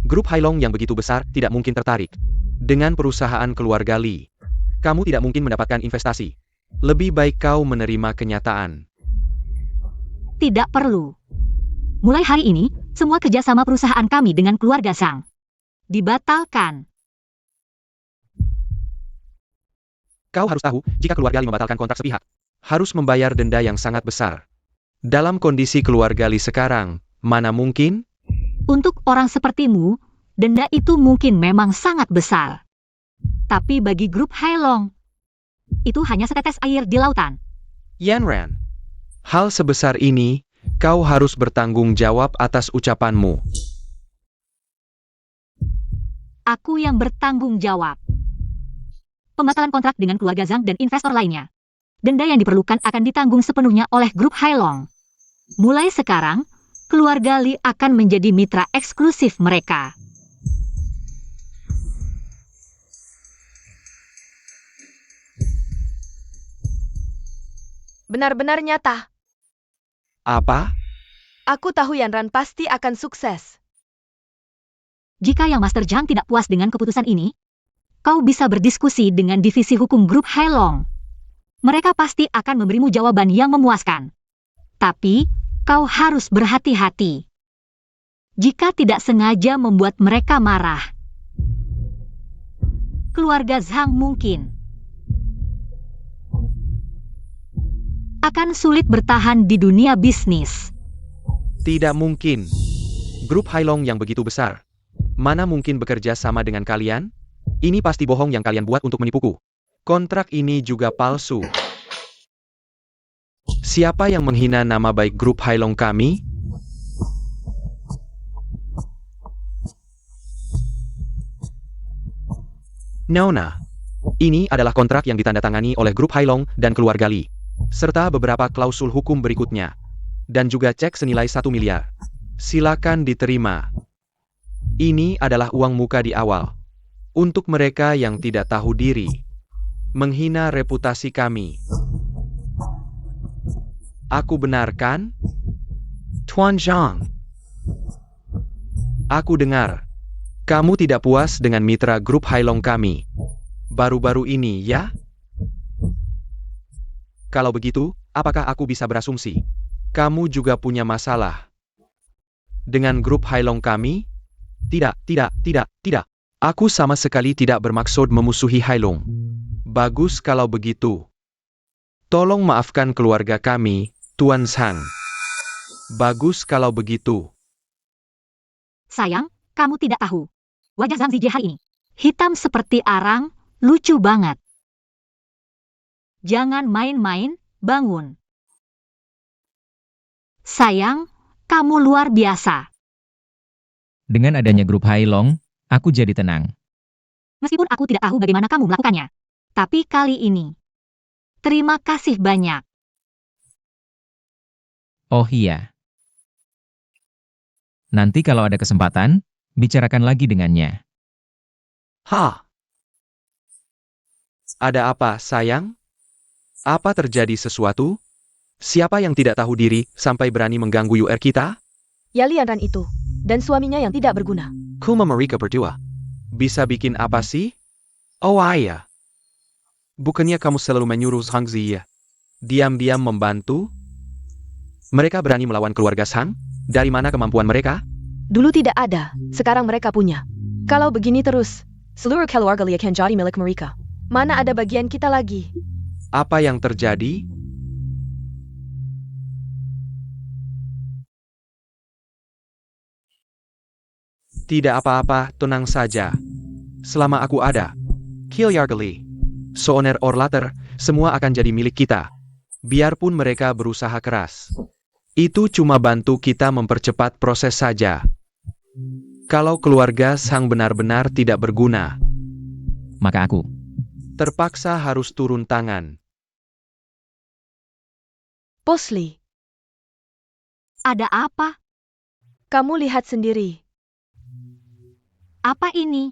Grup Hailong yang begitu besar tidak mungkin tertarik. Dengan perusahaan keluarga Li, kamu tidak mungkin mendapatkan investasi. Lebih baik kau menerima kenyataan. Tidak perlu. Mulai hari ini, semua kerjasama perusahaan kami dengan keluarga Zhang dibatalkan. Kau harus tahu, jika keluarga Li membatalkan kontrak sepihak, harus membayar denda yang sangat besar. Dalam kondisi keluarga Li sekarang, mana mungkin? Untuk orang sepertimu, denda itu mungkin memang sangat besar. Tapi bagi grup Hailong, itu hanya setetes air di lautan. Yanran, hal sebesar ini, kau harus bertanggung jawab atas ucapanmu. Aku yang bertanggung jawab. Pembatalan kontrak dengan keluarga Zhang dan investor lainnya. Denda yang diperlukan akan ditanggung sepenuhnya oleh grup Hailong. Mulai sekarang, keluarga Li akan menjadi mitra eksklusif mereka. Benar-benar nyata. Apa? Aku tahu Yanran pasti akan sukses. Jika Yang Master Zhang tidak puas dengan keputusan ini, kau bisa berdiskusi dengan divisi hukum grup Hailong. Mereka pasti akan memberimu jawaban yang memuaskan. Tapi, kau harus berhati-hati. Jika tidak sengaja membuat mereka marah, keluarga Zhang mungkin akan sulit bertahan di dunia bisnis. Tidak mungkin. Grup Hailong yang begitu besar. Mana mungkin bekerja sama dengan kalian? Ini pasti bohong yang kalian buat untuk menipuku. Kontrak ini juga palsu. Siapa yang menghina nama baik grup Hailong kami? Nona, ini adalah kontrak yang ditandatangani oleh grup Hailong dan keluarga Li, serta beberapa klausul hukum berikutnya, dan juga cek senilai 1 miliar. Silakan diterima. Ini adalah uang muka di awal. Untuk mereka yang tidak tahu diri, menghina reputasi kami. Aku benar kan? Tuan Zhang. Aku dengar, kamu tidak puas dengan mitra grup Hailong kami. Baru-baru ini, ya? Kalau begitu, apakah aku bisa berasumsi? Kamu juga punya masalah dengan grup Hailong kami? Tidak. Aku sama sekali tidak bermaksud memusuhi Hailong. Bagus kalau begitu. Tolong maafkan keluarga kami, Tuan Zhang. Bagus kalau begitu. Sayang, kamu tidak tahu. Wajah Zhang Zijie hari ini hitam seperti arang, lucu banget. Jangan main-main, bangun. Sayang, kamu luar biasa. Dengan adanya grup Hailong, aku jadi tenang. Meskipun aku tidak tahu bagaimana kamu melakukannya. Tapi kali ini, terima kasih banyak. Oh iya. Nanti kalau ada kesempatan, bicarakan lagi dengannya. Ha! Ada apa, sayang? Apa terjadi sesuatu? Siapa yang tidak tahu diri sampai berani mengganggu UR kita? Ya Yanran itu, dan suaminya yang tidak berguna. Kuma mereka berdua. Bisa bikin apa sih? Oh ayah. Bukannya kamu selalu menyuruh Zhang Zijie diam-diam membantu? Mereka berani melawan keluarga Zhang? Dari mana kemampuan mereka? Dulu tidak ada, sekarang mereka punya. Kalau begini terus, seluruh keluarga Li akan jadi milik mereka. Mana ada bagian kita lagi? Apa yang terjadi? Tidak apa-apa, tenang saja. Selama aku ada, Kilyargali, sooner or later, semua akan jadi milik kita. Biarpun mereka berusaha keras. Itu cuma bantu kita mempercepat proses saja. Kalau keluarga Sang benar-benar tidak berguna, Maka aku. terpaksa harus turun tangan. Posli, Ada apa? kamu lihat sendiri. Apa ini?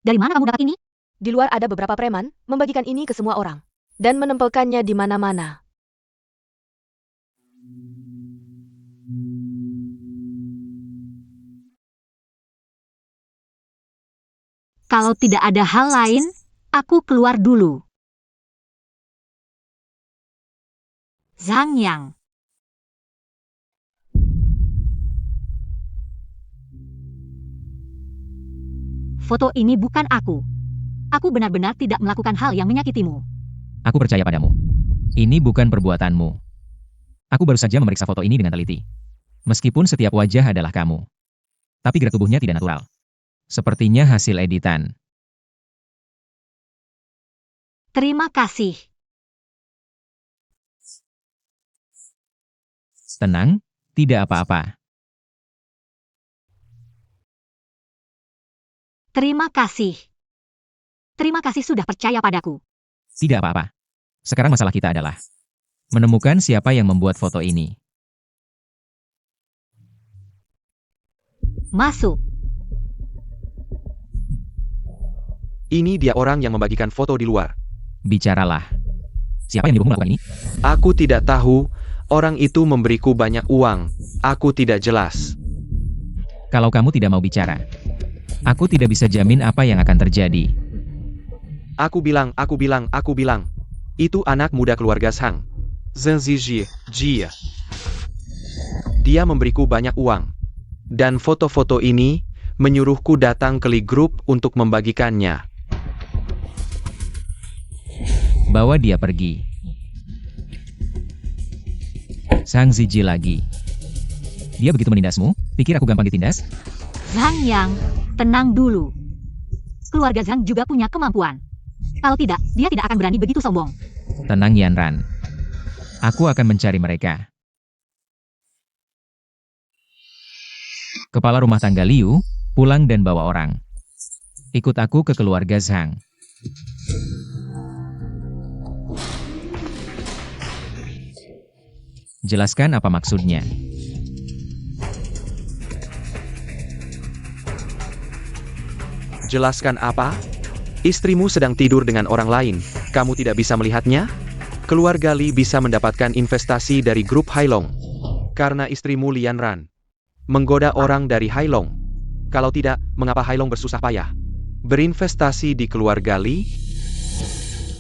Dari mana kamu dapat ini? Di luar ada beberapa preman membagikan ini ke semua orang dan menempelkannya di mana-mana. Kalau tidak ada hal lain, aku keluar dulu. Zhang Yang. Foto ini bukan aku. Aku benar-benar tidak melakukan hal yang menyakitimu. Aku percaya padamu. Ini bukan perbuatanmu. Aku baru saja memeriksa foto ini dengan teliti. Meskipun setiap wajah adalah kamu. Tapi gerak tubuhnya tidak natural. Sepertinya hasil editan. Terima kasih. Tenang, tidak apa-apa. Terima kasih. Terima kasih sudah percaya padaku. Tidak apa-apa. Sekarang masalah kita adalah menemukan siapa yang membuat foto ini. Masuk. Ini dia orang yang membagikan foto di luar. Bicaralah. Siapa yang menyuruhmu melakukan ini? Aku tidak tahu, orang itu memberiku banyak uang. Aku tidak jelas. Kalau kamu tidak mau bicara, aku tidak bisa jamin apa yang akan terjadi. Aku bilang. Itu anak muda keluarga Sang. Zheng Zijie. Dia memberiku banyak uang. Dan foto-foto ini menyuruhku datang ke Li Group untuk membagikannya. Bawa dia pergi. Sang Zijie lagi. Dia begitu menindasmu? Pikir aku gampang ditindas? Zhang Yang, tenang dulu. Keluarga Zhang juga punya kemampuan. Kalau tidak, dia tidak akan berani begitu sombong. Tenang Yanran. Aku akan mencari mereka. Kepala rumah tangga Liu, pulang dan bawa orang. Ikut aku ke keluarga Zhang. Jelaskan apa maksudnya. Jelaskan apa? Istrimu sedang tidur dengan orang lain, kamu tidak bisa melihatnya? Keluarga Li bisa mendapatkan investasi dari grup Hailong. Karena istrimu Lian Ran menggoda orang dari Hailong. Kalau tidak, mengapa Hailong bersusah payah berinvestasi di keluarga Li?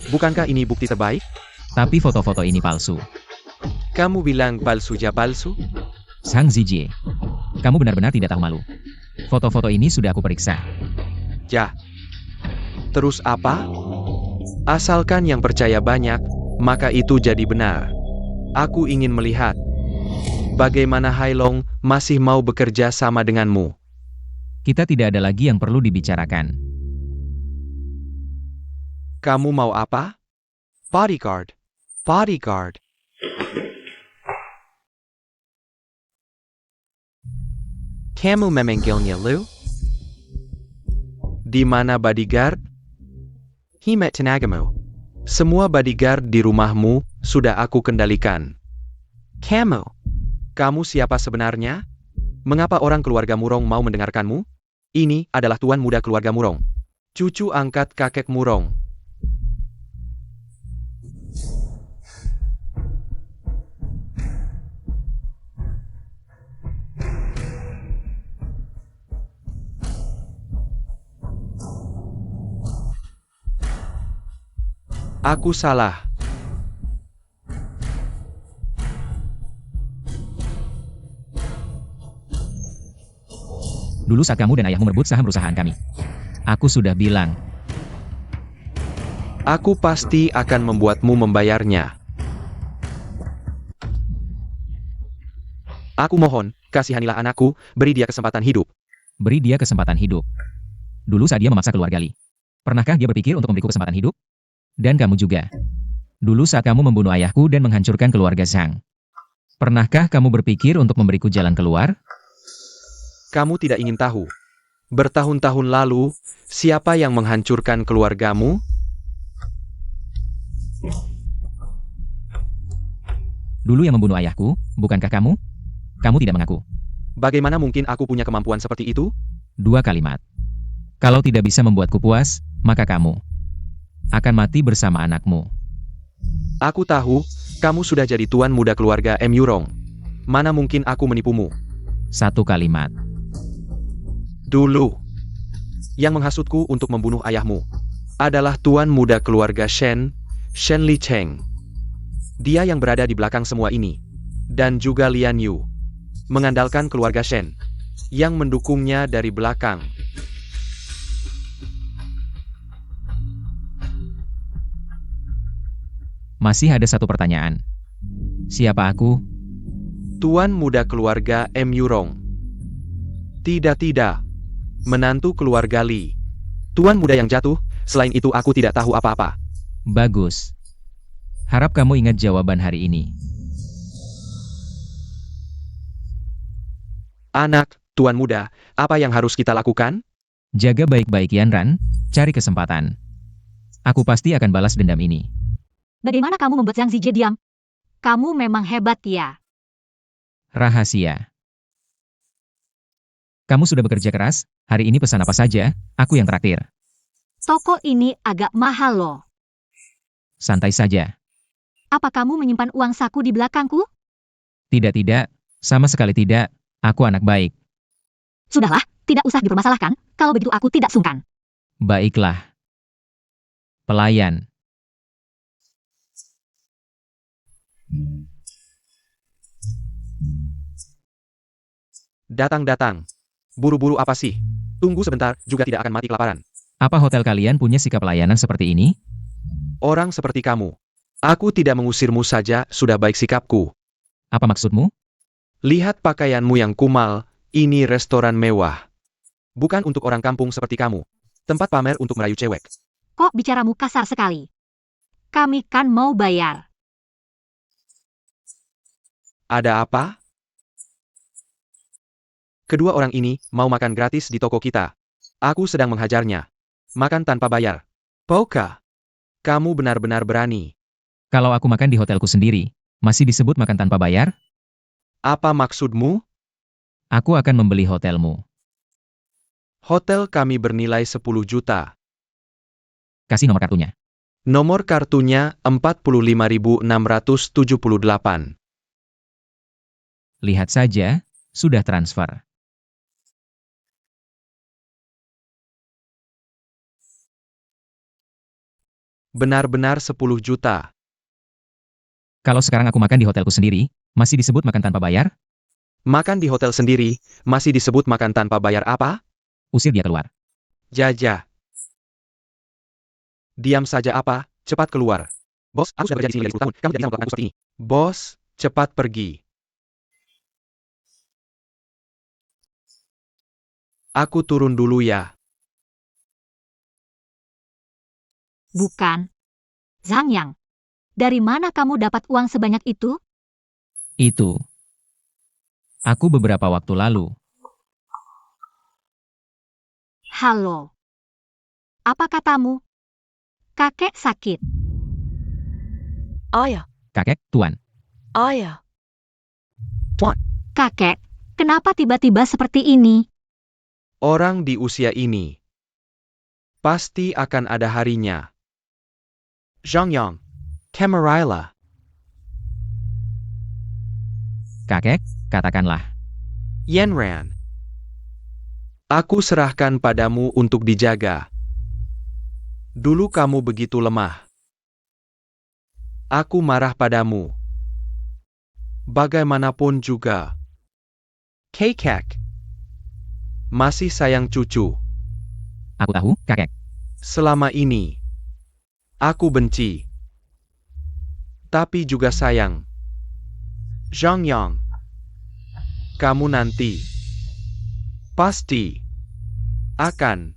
Bukankah ini bukti terbaik? Tapi foto-foto ini palsu. Kamu bilang palsu ja palsu? Sang Zijie, kamu benar-benar tidak tahu malu. Foto-foto ini sudah aku periksa. Ja. Terus apa? Asalkan yang percaya banyak, maka itu jadi benar. Aku ingin melihat bagaimana Hailong masih mau bekerja sama denganmu. Kita tidak ada lagi yang perlu dibicarakan. Kamu mau apa? Bodyguard. Bodyguard. Kamu memanggilnya Lu? Di mana bodyguard? Himet tenagamu. Semua bodyguard di rumahmu sudah aku kendalikan. Kamu siapa sebenarnya? Mengapa orang keluarga Murong mau mendengarkanmu? Ini adalah tuan muda keluarga Murong. Cucu angkat kakek Murong. Aku salah. Dulu saat kamu dan ayahmu merebut saham perusahaan kami. Aku sudah bilang, Aku pasti akan membuatmu membayarnya. Aku mohon, kasihanilah anakku, beri dia kesempatan hidup. beri dia kesempatan hidup. Dulu saat dia memaksa keluar Gali. Pernahkah dia berpikir untuk memberiku kesempatan hidup? Dan kamu juga. Dulu saat kamu membunuh ayahku dan menghancurkan keluarga Zhang. Pernahkah kamu berpikir untuk memberiku jalan keluar? Kamu tidak ingin tahu. Bertahun-tahun lalu, siapa yang menghancurkan keluargamu? Dulu yang membunuh ayahku, bukankah kamu? Kamu tidak mengaku. Bagaimana mungkin aku punya kemampuan seperti itu? 2 kalimat. Kalau tidak bisa membuatku puas, maka kamu akan mati bersama anakmu. Aku tahu, kamu sudah jadi tuan muda keluarga M. Yurong. Mana mungkin aku menipumu? 1 kalimat. Dulu, yang menghasutku untuk membunuh ayahmu adalah tuan muda keluarga Shen Li Cheng. Dia yang berada di belakang semua ini. Dan juga Lian Yu. Mengandalkan keluarga Shen, yang mendukungnya dari belakang. Masih ada 1 pertanyaan. Siapa aku? Tuan muda keluarga M. Yurong. Tidak. Menantu keluarga Li. Tuan muda yang jatuh, selain itu aku tidak tahu apa-apa. Bagus. Harap kamu ingat jawaban hari ini. Anak, tuan muda, apa yang harus kita lakukan? Jaga baik-baik Yanran, cari kesempatan. Aku pasti akan balas dendam ini. Bagaimana kamu membuat Zhang Zijie diam? Kamu memang hebat ya. Rahasia. Kamu sudah bekerja keras, hari ini pesan apa saja, aku yang traktir. Toko ini agak mahal loh. Santai saja. Apa kamu menyimpan uang saku di belakangku? Tidak, sama sekali tidak, aku anak baik. Sudahlah, tidak usah dipermasalahkan, kalau begitu aku tidak sungkan. Baiklah. Pelayan. Datang. Buru-buru apa sih? Tunggu sebentar, juga tidak akan mati kelaparan. Apa hotel kalian punya sikap pelayanan seperti ini? Orang seperti kamu. Aku tidak mengusirmu saja, sudah baik sikapku. Apa maksudmu? Lihat pakaianmu yang kumal, ini restoran mewah. Bukan untuk orang kampung seperti kamu. Tempat pamer untuk merayu cewek. Kok bicaramu kasar sekali? Kami kan mau bayar. Ada apa? Kedua orang ini mau makan gratis di toko kita. Aku sedang menghajarnya. Makan tanpa bayar. Poka, kamu benar-benar berani. Kalau aku makan di hotelku sendiri, masih disebut makan tanpa bayar? Apa maksudmu? Aku akan membeli hotelmu. Hotel kami bernilai 10 juta. Kasih nomor kartunya. Nomor kartunya 45.678. Lihat saja, sudah transfer. Benar-benar 10 juta. Kalau sekarang aku makan di hotelku sendiri, masih disebut makan tanpa bayar? Makan di hotel sendiri, masih disebut makan tanpa bayar apa? Usir dia keluar. Jaja. Diam saja apa? Cepat keluar. Bos, aku sudah bekerja di sini dari 10 tahun. Kamu tidak bisa melakukan seperti ini. Bos, cepat pergi. Aku turun dulu ya. Bukan. Zhang Yang, dari mana kamu dapat uang sebanyak itu? Itu. Aku beberapa waktu lalu. Halo. Apa katamu? Kakek sakit. Ayah, Kakek, Tuan. ayah. Kakek, kenapa tiba-tiba seperti ini? Orang di usia ini pasti akan ada harinya. Zhang Yang, Camarilla. Kakek, katakanlah. Yanran. Aku serahkan padamu untuk dijaga. Dulu kamu begitu lemah. Aku marah padamu. Bagaimanapun juga. Kekek. masih sayang cucu. Aku tahu, kakek. Selama ini, aku benci. Tapi juga sayang. Zhang Yang, kamu nanti pasti akan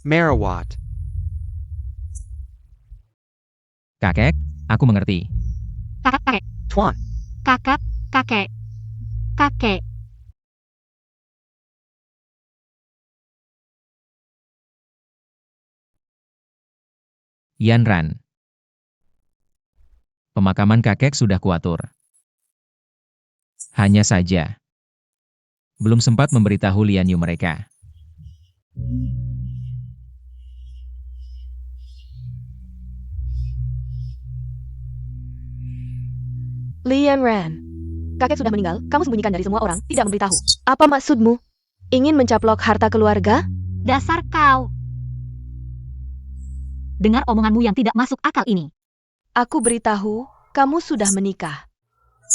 merawat. Kakek, aku mengerti. Kakek, Tuan, kakak, kakek, kakek. Yan Ran. Pemakaman kakek sudah kuatur. Hanya saja, belum sempat memberitahu Lian Yu mereka. Lian Ran. Kakek sudah meninggal, kamu sembunyikan dari semua orang, tidak memberitahu. Apa maksudmu? Ingin mencaplok harta keluarga? Dasar kau. Dengar omonganmu yang tidak masuk akal ini. Aku beritahu, kamu sudah menikah.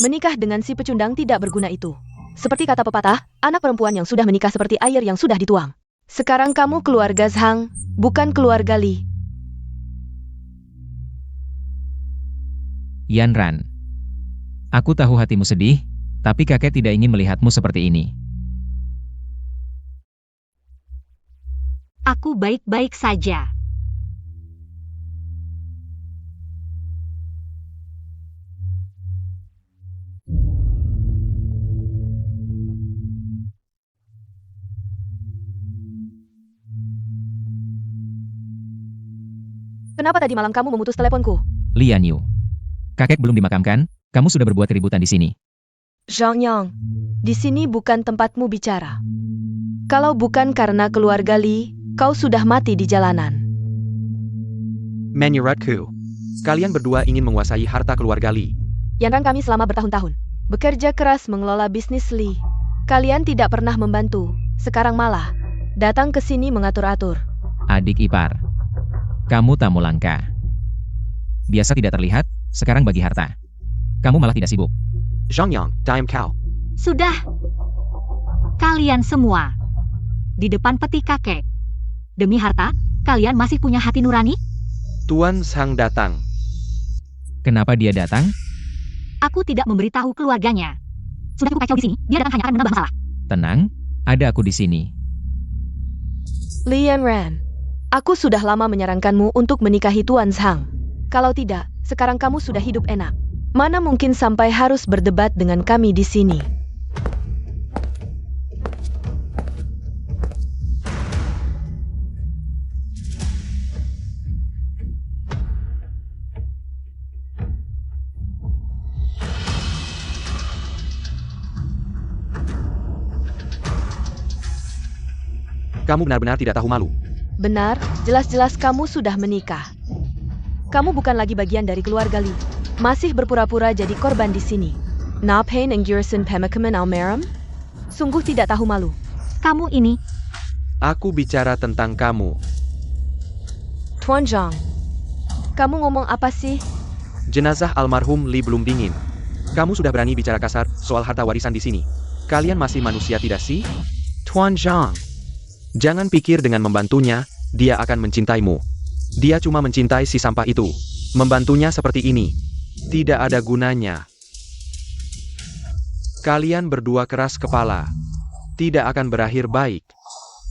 Menikah dengan si pecundang tidak berguna itu. Seperti kata pepatah, anak perempuan yang sudah menikah seperti air yang sudah dituang. Sekarang kamu keluarga Zhang, bukan keluarga Li. Yan Ran. Aku tahu hatimu sedih, tapi kakek tidak ingin melihatmu seperti ini. Aku baik-baik saja. Kenapa tadi malam kamu memutus teleponku? Lian Yu. Kakek belum dimakamkan, kamu sudah berbuat keributan di sini. Zhang Yang, di sini bukan tempatmu bicara. Kalau bukan karena keluarga Li, kau sudah mati di jalanan. menurutku, kalian berdua ingin menguasai harta keluarga Li. Yan Ran kami selama bertahun-tahun. Bekerja keras mengelola bisnis Li. Kalian tidak pernah membantu, sekarang malah datang ke sini mengatur-atur. Adik ipar. Kamu tamu langka. Biasa tidak terlihat, sekarang bagi harta. Kamu malah tidak sibuk. Zhang Yang, diam kau. Sudah. Kalian semua. Di depan peti kakek. Demi harta, kalian masih punya hati nurani? Tuan Zhang datang. Kenapa dia datang? Aku tidak memberitahu keluarganya. Sudah cukup kacau di sini, dia datang hanya akan menambah masalah. Tenang, ada aku di sini. Lian Ran, aku sudah lama menyarankanmu untuk menikahi Tuan Zhang. Kalau tidak, sekarang kamu sudah hidup enak. Mana mungkin sampai harus berdebat dengan kami di sini. Kamu benar-benar tidak tahu malu. Benar, jelas-jelas kamu sudah menikah. Kamu bukan lagi bagian dari keluarga Li. Masih berpura-pura jadi korban di sini. Napain and Gurson pemakaman Almeram? Sungguh tidak tahu malu. Kamu ini, Aku bicara tentang kamu. Tuan Zhang, kamu ngomong apa sih? Jenazah almarhum Li belum dingin. Kamu sudah berani bicara kasar soal harta warisan di sini. Kalian masih manusia tidak sih? Tuan Zhang, jangan pikir dengan membantunya, dia akan mencintaimu. Dia cuma mencintai si sampah itu. Membantunya seperti ini tidak ada gunanya. Kalian berdua keras kepala. Tidak akan berakhir baik.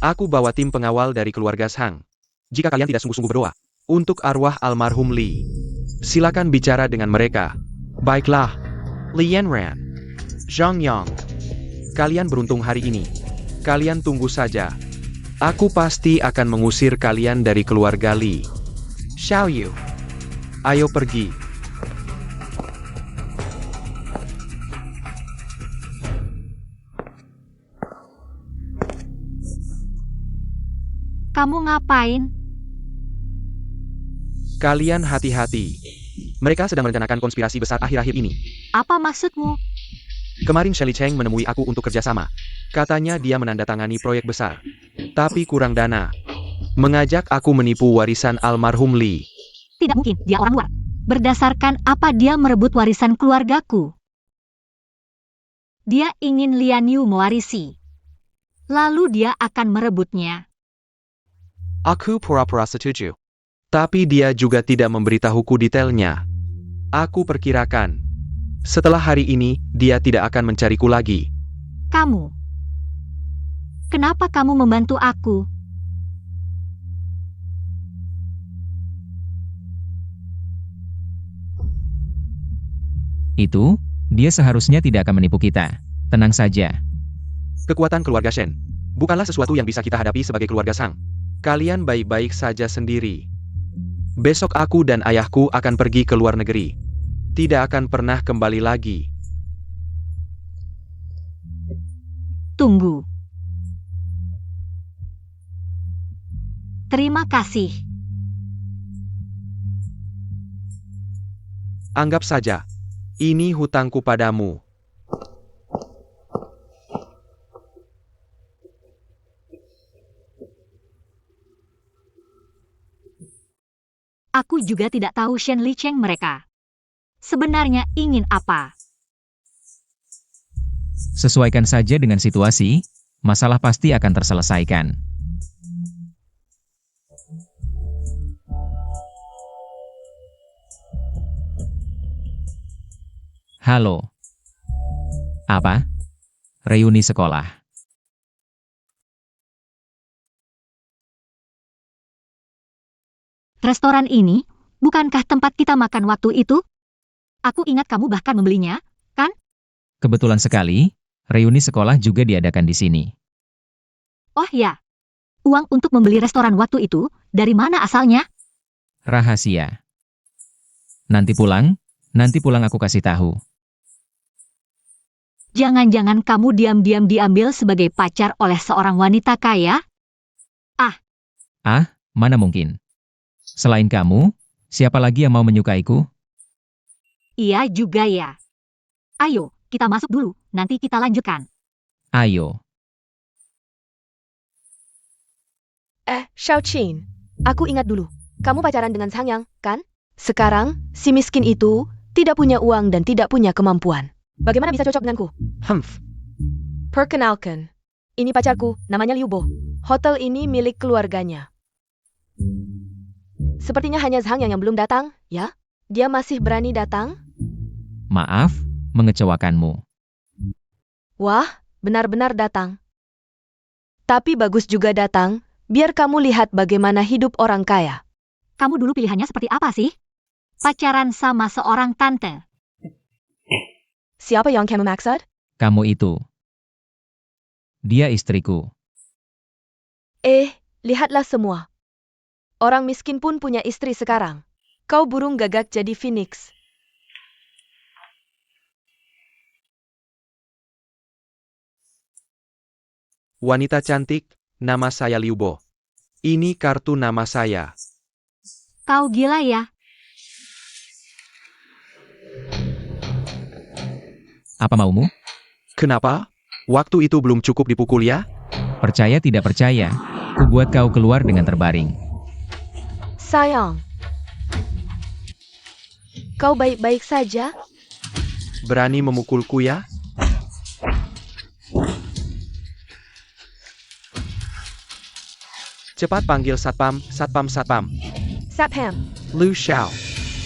Aku bawa tim pengawal dari keluarga Zhang. Jika kalian tidak sungguh-sungguh berdoa untuk arwah almarhum Li, silakan bicara dengan mereka. Baiklah, Lian Ran, Zhang Yang. Kalian beruntung hari ini. Kalian tunggu saja. Aku pasti akan mengusir kalian dari keluarga Li. Xiao Yu, ayo pergi. kamu ngapain? Kalian hati-hati. Mereka sedang merencanakan konspirasi besar akhir-akhir ini. Apa maksudmu? Kemarin Shelly Cheng menemui aku untuk kerjasama. Katanya dia menandatangani proyek besar. Tapi kurang dana. Mengajak aku menipu warisan almarhum Li. Tidak mungkin, dia orang luar. Berdasarkan apa dia merebut warisan keluargaku? Dia ingin Lian Yu mewarisi. lalu dia akan merebutnya. Aku pura-pura setuju. Tapi dia juga tidak memberitahuku detailnya. Aku perkirakan, setelah hari ini, dia tidak akan mencariku lagi. Kamu. Kenapa kamu membantu aku? Itu, dia seharusnya tidak akan menipu kita. Tenang saja. Kekuatan keluarga Shen bukanlah sesuatu yang bisa kita hadapi sebagai keluarga Sang. Kalian baik-baik saja sendiri. Besok aku dan ayahku akan pergi ke luar negeri. Tidak akan pernah kembali lagi. Tunggu. Terima kasih. Anggap saja, ini hutangku padamu. Aku juga tidak tahu Shen Licheng mereka. Sebenarnya ingin apa? Sesuaikan saja dengan situasi, masalah pasti akan terselesaikan. Halo. Apa? Reuni sekolah. Restoran ini, bukankah tempat kita makan waktu itu? Aku ingat kamu bahkan membelinya, kan? Kebetulan sekali, reuni sekolah juga diadakan di sini. Oh ya. Uang untuk membeli restoran waktu itu, dari mana asalnya? Rahasia. Nanti pulang aku kasih tahu. Jangan-jangan kamu diam-diam diambil sebagai pacar oleh seorang wanita kaya? Mana mungkin? Selain kamu, siapa lagi yang mau menyukaiku? Iya juga ya. Ayo, kita masuk dulu, nanti kita lanjutkan. Ayo. Xiaoqin, aku ingat dulu. Kamu pacaran dengan Sang Yang, kan? Sekarang, si miskin itu tidak punya uang dan tidak punya kemampuan. Bagaimana bisa cocok denganku? Humph. Perkenalkan, ini pacarku, namanya Liu Bo. Hotel ini milik keluarganya. Sepertinya hanya Zhang yang belum datang, ya? Dia masih berani datang? Maaf, mengecewakanmu. Wah, benar-benar datang. Tapi bagus juga datang, biar kamu lihat bagaimana hidup orang kaya. Kamu dulu pilihannya seperti apa sih? Pacaran sama seorang tante. Siapa yang kamu maksud? Kamu itu. Dia istriku. Lihatlah semua. Orang miskin pun punya istri sekarang. Kau burung gagak jadi phoenix. Wanita cantik, nama saya Liu Bo. Ini kartu nama saya. Kau gila ya? Apa maumu? Kenapa? Waktu itu belum cukup dipukul ya? Percaya tidak percaya, ku buat kau keluar dengan terbaring. Sayang. Kau baik-baik saja? Berani memukulku ya? Cepat panggil satpam, satpam. Sapham. Lu Xiao.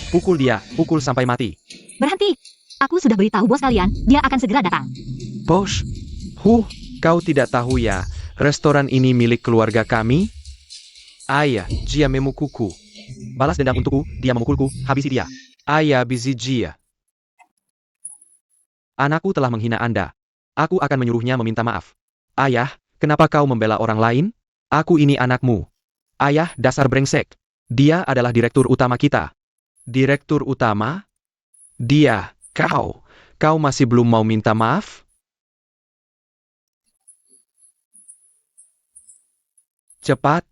Pukul dia, pukul sampai mati. Berhenti! Aku sudah beritahu bos kalian, dia akan segera datang. Bos, kau tidak tahu ya, restoran ini milik keluarga kami? Ayah, Jia memukulku. Balas dendam untukku, dia memukulku, habisi dia. Ayah bizi Jia. Anakku telah menghina Anda. Aku akan menyuruhnya meminta maaf. Ayah, kenapa kau membela orang lain? Aku ini anakmu. Ayah, dasar brengsek. Dia adalah direktur utama kita. Direktur utama? Dia, kau masih belum mau minta maaf? Cepat.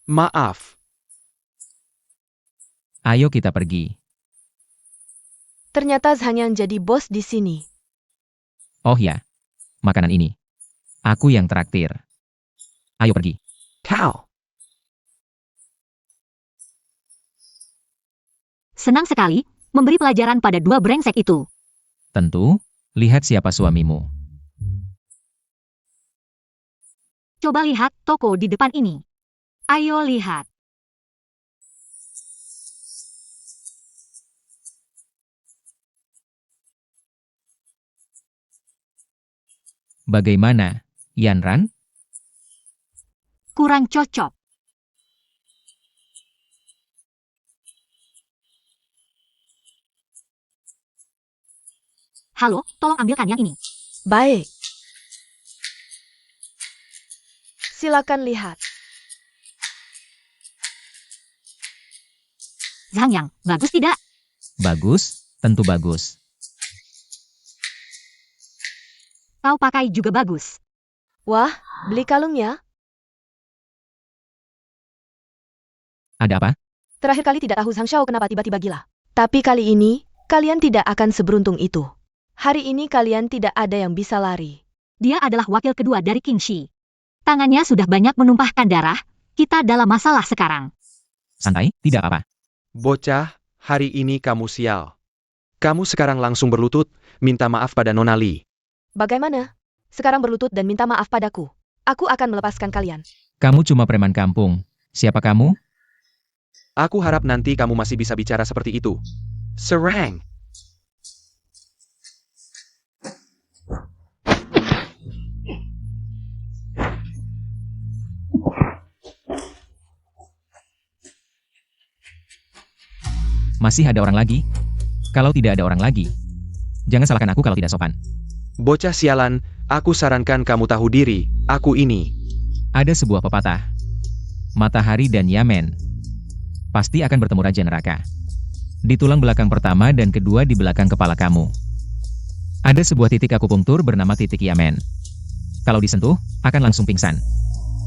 Maaf. Ayo kita pergi. Ternyata Zhang yang jadi bos di sini. Oh ya, makanan ini. Aku yang traktir. Ayo pergi. Kau. Senang sekali, memberi pelajaran pada dua brengsek itu. Tentu, lihat siapa suamimu. Coba lihat toko di depan ini. Ayo lihat. Bagaimana, Yanran? Kurang cocok. Halo, tolong ambilkan yang ini. Baik. Silakan lihat. Zhang Yang, bagus tidak? Bagus, tentu bagus. Kau pakai juga bagus. Wah, beli kalungnya? Ada apa? Terakhir kali tidak tahu Zhang Xiao kenapa tiba-tiba gila. Tapi kali ini, kalian tidak akan seberuntung itu. Hari ini kalian tidak ada yang bisa lari. Dia adalah wakil kedua dari King Shi. Tangannya sudah banyak menumpahkan darah. Kita dalam masalah sekarang. Santai, tidak apa-apa. Bocah, hari ini kamu sial. Kamu sekarang langsung berlutut, minta maaf pada Nona Li. Bagaimana? Sekarang berlutut dan minta maaf padaku. Aku akan melepaskan kalian. Kamu cuma preman kampung. Siapa kamu? Aku harap nanti kamu masih bisa bicara seperti itu. Serang! Masih ada orang lagi? Kalau tidak ada orang lagi, jangan salahkan aku kalau tidak sopan. Bocah sialan, aku sarankan kamu tahu diri, aku ini. Ada sebuah pepatah. Matahari dan Yamen pasti akan bertemu Raja Neraka. Di tulang belakang pertama dan kedua di belakang kepala kamu. Ada sebuah titik akupunktur bernama titik Yamen. Kalau disentuh, akan langsung pingsan.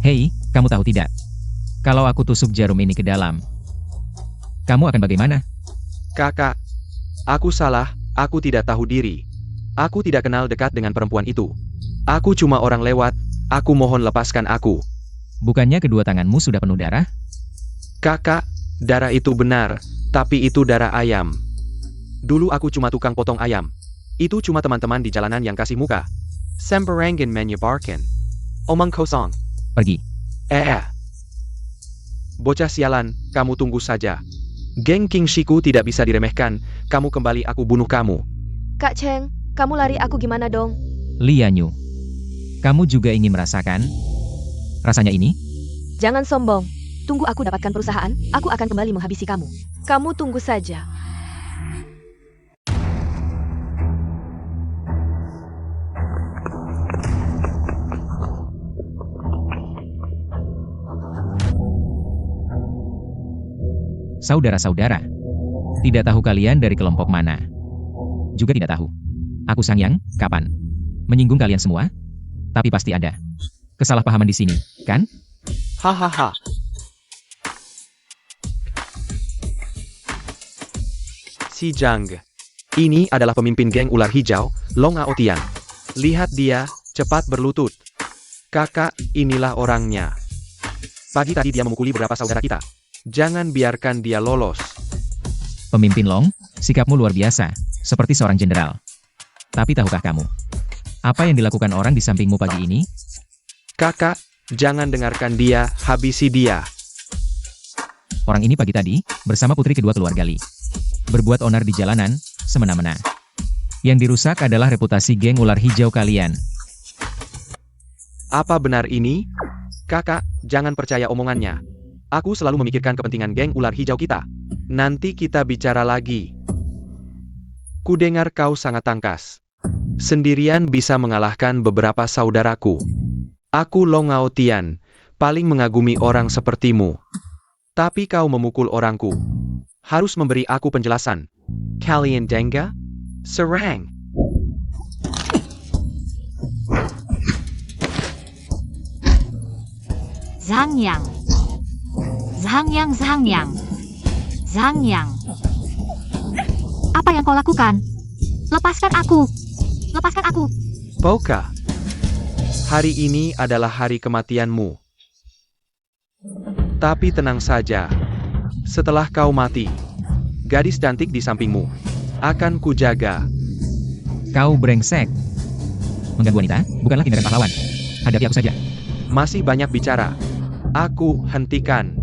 Hei, kamu tahu tidak? Kalau aku tusuk jarum ini ke dalam, kamu akan bagaimana? Kakak, aku salah, aku tidak tahu diri. Aku tidak kenal dekat dengan perempuan itu. Aku cuma orang lewat, aku mohon lepaskan aku. Bukannya kedua tanganmu sudah penuh darah? Kakak, darah itu benar, tapi itu darah ayam. Dulu aku cuma tukang potong ayam. Itu cuma teman-teman di jalanan yang kasih muka. Sembarangin menyebarkan. Omong kosong. Pergi. Bocah sialan, kamu tunggu saja. Geng King Shiku tidak bisa diremehkan, kamu kembali aku bunuh kamu. Kak Cheng, kamu lari aku gimana dong? Li Yanyu, kamu juga ingin merasakan rasanya ini? Jangan sombong. Tunggu aku dapatkan perusahaan, aku akan kembali menghabisi kamu. Kamu tunggu saja. Saudara-saudara, tidak tahu kalian dari kelompok mana. Juga tidak tahu. Aku Sang Yang, kapan? Menyinggung kalian semua? Tapi pasti ada kesalahpahaman di sini, kan? Hahaha. Si Zhang. Ini adalah pemimpin geng ular hijau, Long Aotian. Lihat dia, cepat berlutut. Kakak, inilah orangnya. Pagi tadi dia memukuli beberapa saudara kita. Jangan biarkan dia lolos. Pemimpin Long, sikapmu luar biasa, seperti seorang jenderal. Tapi tahukah kamu, apa yang dilakukan orang di sampingmu pagi ini? Kakak, jangan dengarkan dia, habisi dia. Orang ini pagi tadi, bersama putri kedua keluarga Li. Berbuat onar di jalanan, semena-mena. Yang dirusak adalah reputasi geng ular hijau kalian. Apa benar ini? Kakak, jangan percaya omongannya. Aku selalu memikirkan kepentingan geng ular hijau kita. Nanti kita bicara lagi. Kudengar kau sangat tangkas. Sendirian bisa mengalahkan beberapa saudaraku. Aku Long Aotian, paling mengagumi orang sepertimu. Tapi kau memukul orangku. Harus memberi aku penjelasan. Kalian Dengga? Serang! Zhang Yang. Zhang Yang, Zhang Yang. Zhang Yang. Apa yang kau lakukan? Lepaskan aku. Lepaskan aku. Boka. Hari ini adalah hari kematianmu. Tapi tenang saja. Setelah kau mati, gadis cantik di sampingmu akan kujaga. Kau brengsek. Mengganggu wanita, bukanlah tindakan pahlawan. Hadapi aku saja. Masih banyak bicara. Aku hentikan.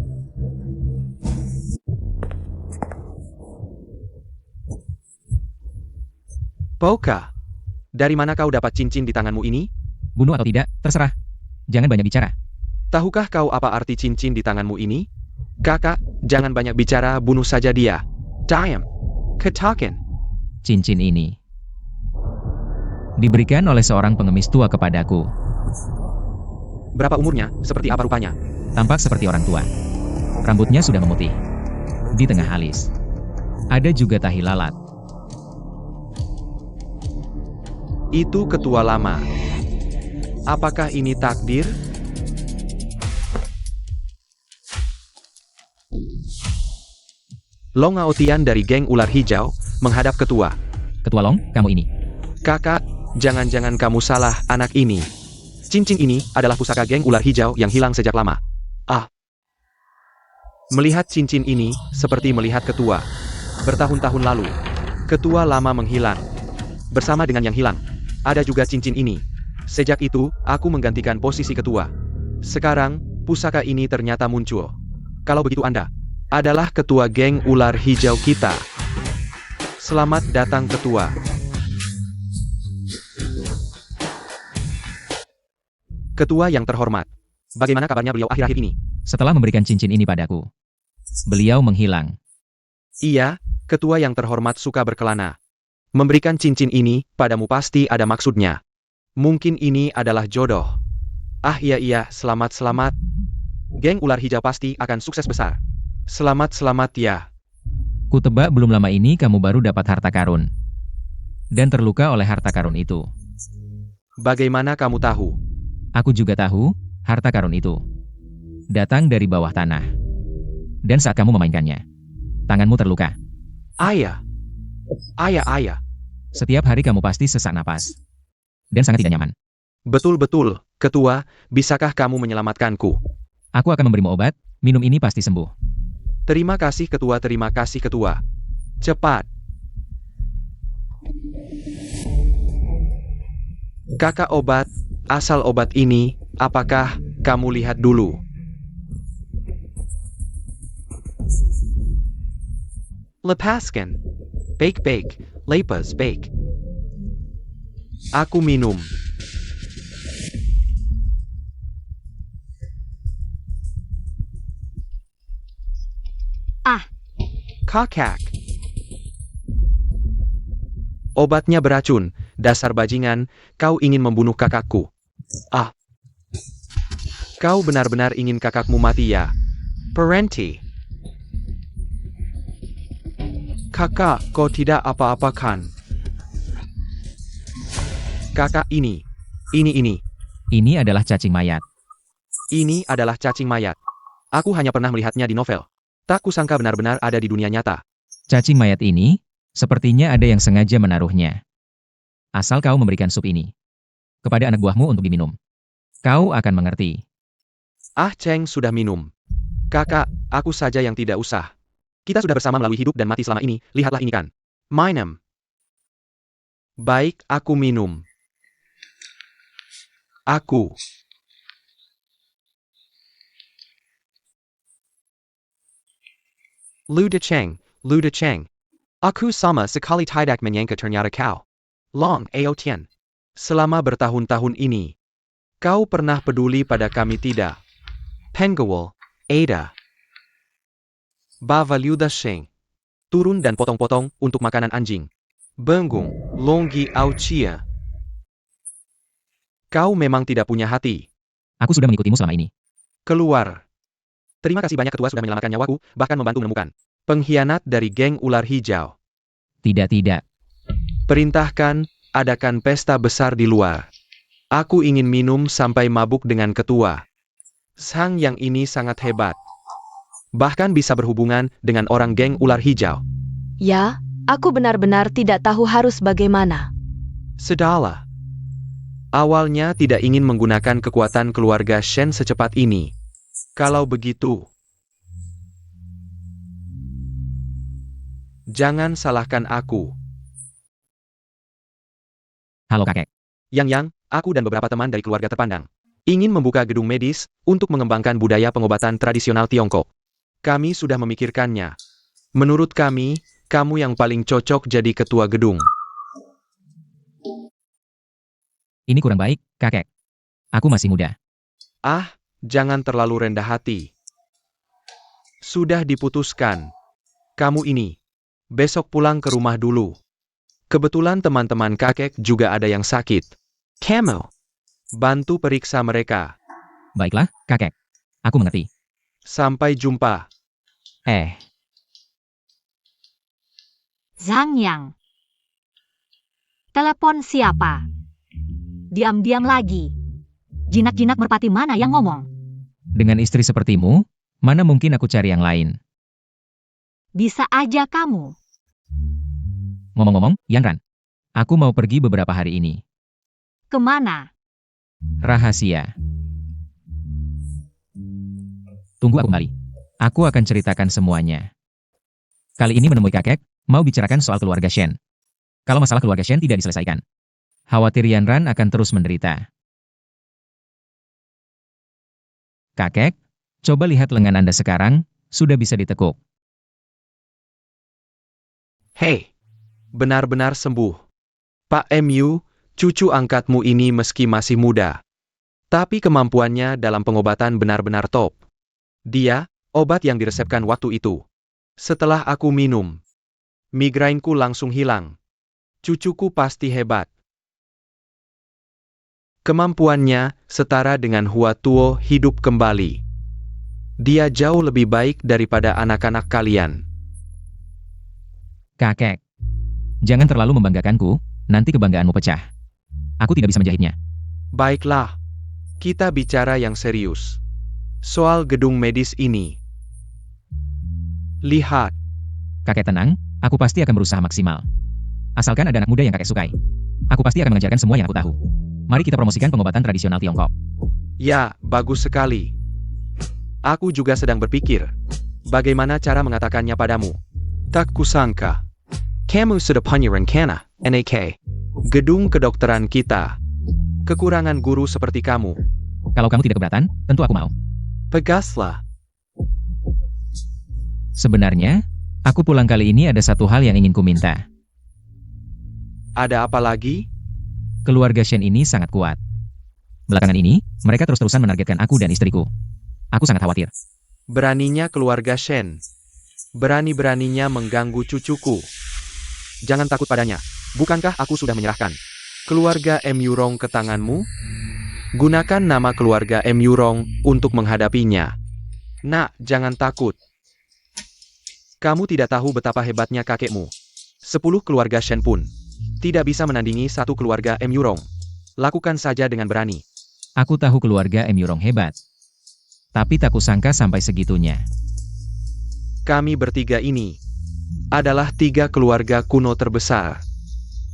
Pouka, dari mana kau dapat cincin di tanganmu ini? Bunuh atau tidak, terserah. Jangan banyak bicara. Tahukah kau apa arti cincin di tanganmu ini? Kakak, jangan banyak bicara, bunuh saja dia. Diam. Ketakin. Cincin ini diberikan oleh seorang pengemis tua kepadaku. Berapa umurnya? Seperti apa rupanya? Tampak seperti orang tua. Rambutnya sudah memutih. Di tengah alis ada juga tahi lalat. Itu ketua lama. Apakah ini takdir? Long Aotian dari geng ular hijau menghadap ketua. Ketua Long, kamu ini. Kakak, jangan-jangan kamu salah anak ini. Cincin ini adalah pusaka geng ular hijau yang hilang sejak lama. Ah. Melihat cincin ini, seperti melihat ketua. Bertahun-tahun lalu, ketua lama menghilang. Bersama dengan yang hilang, ada juga cincin ini. Sejak itu, aku menggantikan posisi ketua. Sekarang, pusaka ini ternyata muncul. Kalau begitu Anda adalah ketua geng ular hijau kita. Selamat datang ketua. Ketua yang terhormat. Bagaimana kabarnya beliau akhir-akhir ini? Setelah memberikan cincin ini padaku, beliau menghilang. Iya, ketua yang terhormat suka berkelana. Memberikan cincin ini padamu pasti ada maksudnya. Mungkin ini adalah jodoh. Ah iya, selamat. Geng ular hijau pasti akan sukses besar. Selamat ya. Kutebak belum lama ini kamu baru dapat harta karun. Dan terluka oleh harta karun itu. Bagaimana kamu tahu? Aku juga tahu, harta karun itu datang dari bawah tanah. Dan saat kamu memainkannya, tanganmu terluka. Ayah. Setiap hari kamu pasti sesak napas. Dan sangat tidak nyaman. Betul, ketua, bisakah kamu menyelamatkanku? Aku akan memberimu obat, minum ini pasti sembuh. Terima kasih ketua. Cepat. Kakak obat, asal obat ini, apakah kamu lihat dulu? Lepaskan. Bake. Lepas bake. Aku minum. Ah. Kakak. Obatnya beracun, dasar bajingan, kau ingin membunuh kakakku. Ah. Kau benar-benar ingin kakakmu mati ya? Parenti. Kakak, kau tidak apa-apakan. Kakak ini. Ini adalah cacing mayat. Ini adalah cacing mayat. Aku hanya pernah melihatnya di novel. Tak kusangka benar-benar ada di dunia nyata. Cacing mayat ini, sepertinya ada yang sengaja menaruhnya. Asal kau memberikan sup ini kepada anak buahmu untuk diminum, kau akan mengerti. Ah, Cheng sudah minum. Kakak, aku saja yang tidak usah. Kita sudah bersama melalui hidup dan mati selama ini, lihatlah ini kan. Minum. Baik, aku minum. Aku. Luda Cheng. Aku sama sekali tidak menyangka ternyata kau. Long Aotian. Selama bertahun-tahun ini, kau pernah peduli pada kami tidak? Penggawal, Ada. Bavaluda Sheng. Turun dan potong-potong untuk makanan anjing. Benggung, Longgi Auchia. Kau memang tidak punya hati. Aku sudah mengikutimu selama ini. Keluar. Terima kasih banyak ketua sudah menyelamatkan nyawaku, bahkan membantu menemukan pengkhianat dari geng ular hijau. Tidak. Perintahkan, adakan pesta besar di luar. Aku ingin minum sampai mabuk dengan ketua. Sang yang ini sangat hebat. Bahkan bisa berhubungan dengan orang geng ular hijau. Ya, aku benar-benar tidak tahu harus bagaimana. Sedala. Awalnya tidak ingin menggunakan kekuatan keluarga Shen secepat ini. Kalau begitu, jangan salahkan aku. Halo kakek. Yang, aku dan beberapa teman dari keluarga terpandang. ingin membuka gedung medis untuk mengembangkan budaya pengobatan tradisional Tiongkok. Kami sudah memikirkannya. Menurut kami, kamu yang paling cocok jadi ketua gedung. Ini kurang baik, kakek. Aku masih muda. Ah, jangan terlalu rendah hati. Sudah diputuskan. Kamu ini. Besok pulang ke rumah dulu. Kebetulan teman-teman kakek juga ada yang sakit. Kamu. Bantu periksa mereka. Baiklah, kakek. Aku mengerti. Sampai jumpa. Zhang Yang. Telepon siapa? Diam-diam lagi. Jinak-jinak merpati mana yang ngomong? Dengan istri sepertimu, mana mungkin aku cari yang lain? Bisa aja kamu. Ngomong-ngomong, Yanran. Aku mau pergi beberapa hari ini. Kemana? Rahasia. Tunggu aku kembali. Aku akan ceritakan semuanya. Kali ini menemui kakek, mau bicarakan soal keluarga Shen. Kalau masalah keluarga Shen tidak diselesaikan, khawatir Yanran akan terus menderita. Kakek, coba lihat lengan Anda sekarang, sudah bisa ditekuk. Hei, benar-benar sembuh. Pak MU, cucu angkatmu ini meski masih muda. Tapi kemampuannya dalam pengobatan benar-benar top. Dia, obat yang diresepkan waktu itu. Setelah aku minum, migrainku langsung hilang. Cucuku pasti hebat. Kemampuannya setara dengan Hua Tuo hidup kembali. Dia jauh lebih baik daripada anak-anak kalian. Kakek, jangan terlalu membanggakanku, nanti kebanggaanmu pecah. Aku tidak bisa menjahitnya. Baiklah, kita bicara yang serius. Soal gedung medis ini. Lihat, Kakek tenang, aku pasti akan berusaha maksimal. Asalkan ada anak muda yang kakek sukai. Aku pasti akan mengajarkan semua yang aku tahu. Mari kita promosikan pengobatan tradisional Tiongkok. ya, bagus sekali. Aku juga sedang berpikir, bagaimana cara mengatakannya padamu. Tak kusangka. Kamu sudah punya rencana, NAK. Gedung kedokteran kita. Kekurangan guru seperti kamu. Kalau kamu tidak keberatan, tentu aku mau. Pegaslah. Sebenarnya, aku pulang kali ini ada satu hal yang ingin ku minta. Ada apa lagi? Keluarga Shen ini sangat kuat. Belakangan ini, mereka terus-terusan menargetkan aku dan istriku. Aku sangat khawatir. Beraninya keluarga Shen. Berani-beraninya mengganggu cucuku. Jangan takut padanya. Bukankah aku sudah menyerahkan keluarga MU Rong ke tanganmu? Gunakan nama keluarga MU Rong untuk menghadapinya. Nak, jangan takut. Kamu tidak tahu betapa hebatnya kakekmu. 10 keluarga Shen pun tidak bisa menandingi satu keluarga MU Rong. Lakukan saja dengan berani. Aku tahu keluarga MU Rong hebat. Tapi tak kusangka sampai segitunya. Kami bertiga ini adalah 3 keluarga kuno terbesar.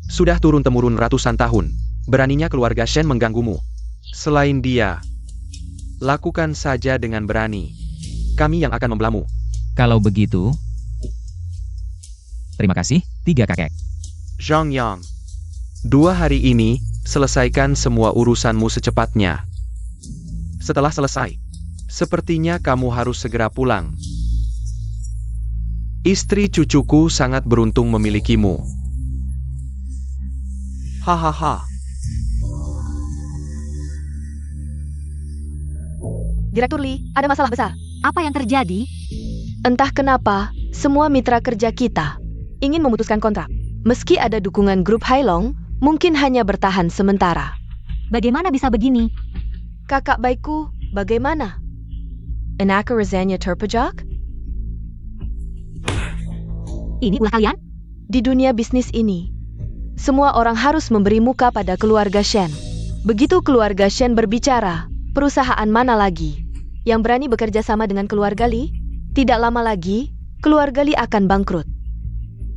Sudah turun-temurun ratusan tahun. Beraninya keluarga Shen mengganggumu. Selain dia, lakukan saja dengan berani. Kami yang akan membelamu. Kalau begitu, terima kasih, 3 kakek. Zhang Yang, 2 hari ini, selesaikan semua urusanmu secepatnya. Setelah selesai, sepertinya kamu harus segera pulang. Istri cucuku sangat beruntung memilikimu. Hahaha. Direktur Lee, ada masalah besar. Apa yang terjadi? Entah kenapa, semua mitra kerja kita ingin memutuskan kontrak. Meski ada dukungan grup Hailong, mungkin hanya bertahan sementara. Bagaimana bisa begini? Kakak baikku, bagaimana? Enaka rasanya terpejak? Ini ulah kalian? Di dunia bisnis ini, semua orang harus memberi muka pada keluarga Shen. Begitu keluarga Shen berbicara, perusahaan mana lagi yang berani bekerja sama dengan keluarga Lee? Tidak lama lagi, keluarga Lee akan bangkrut.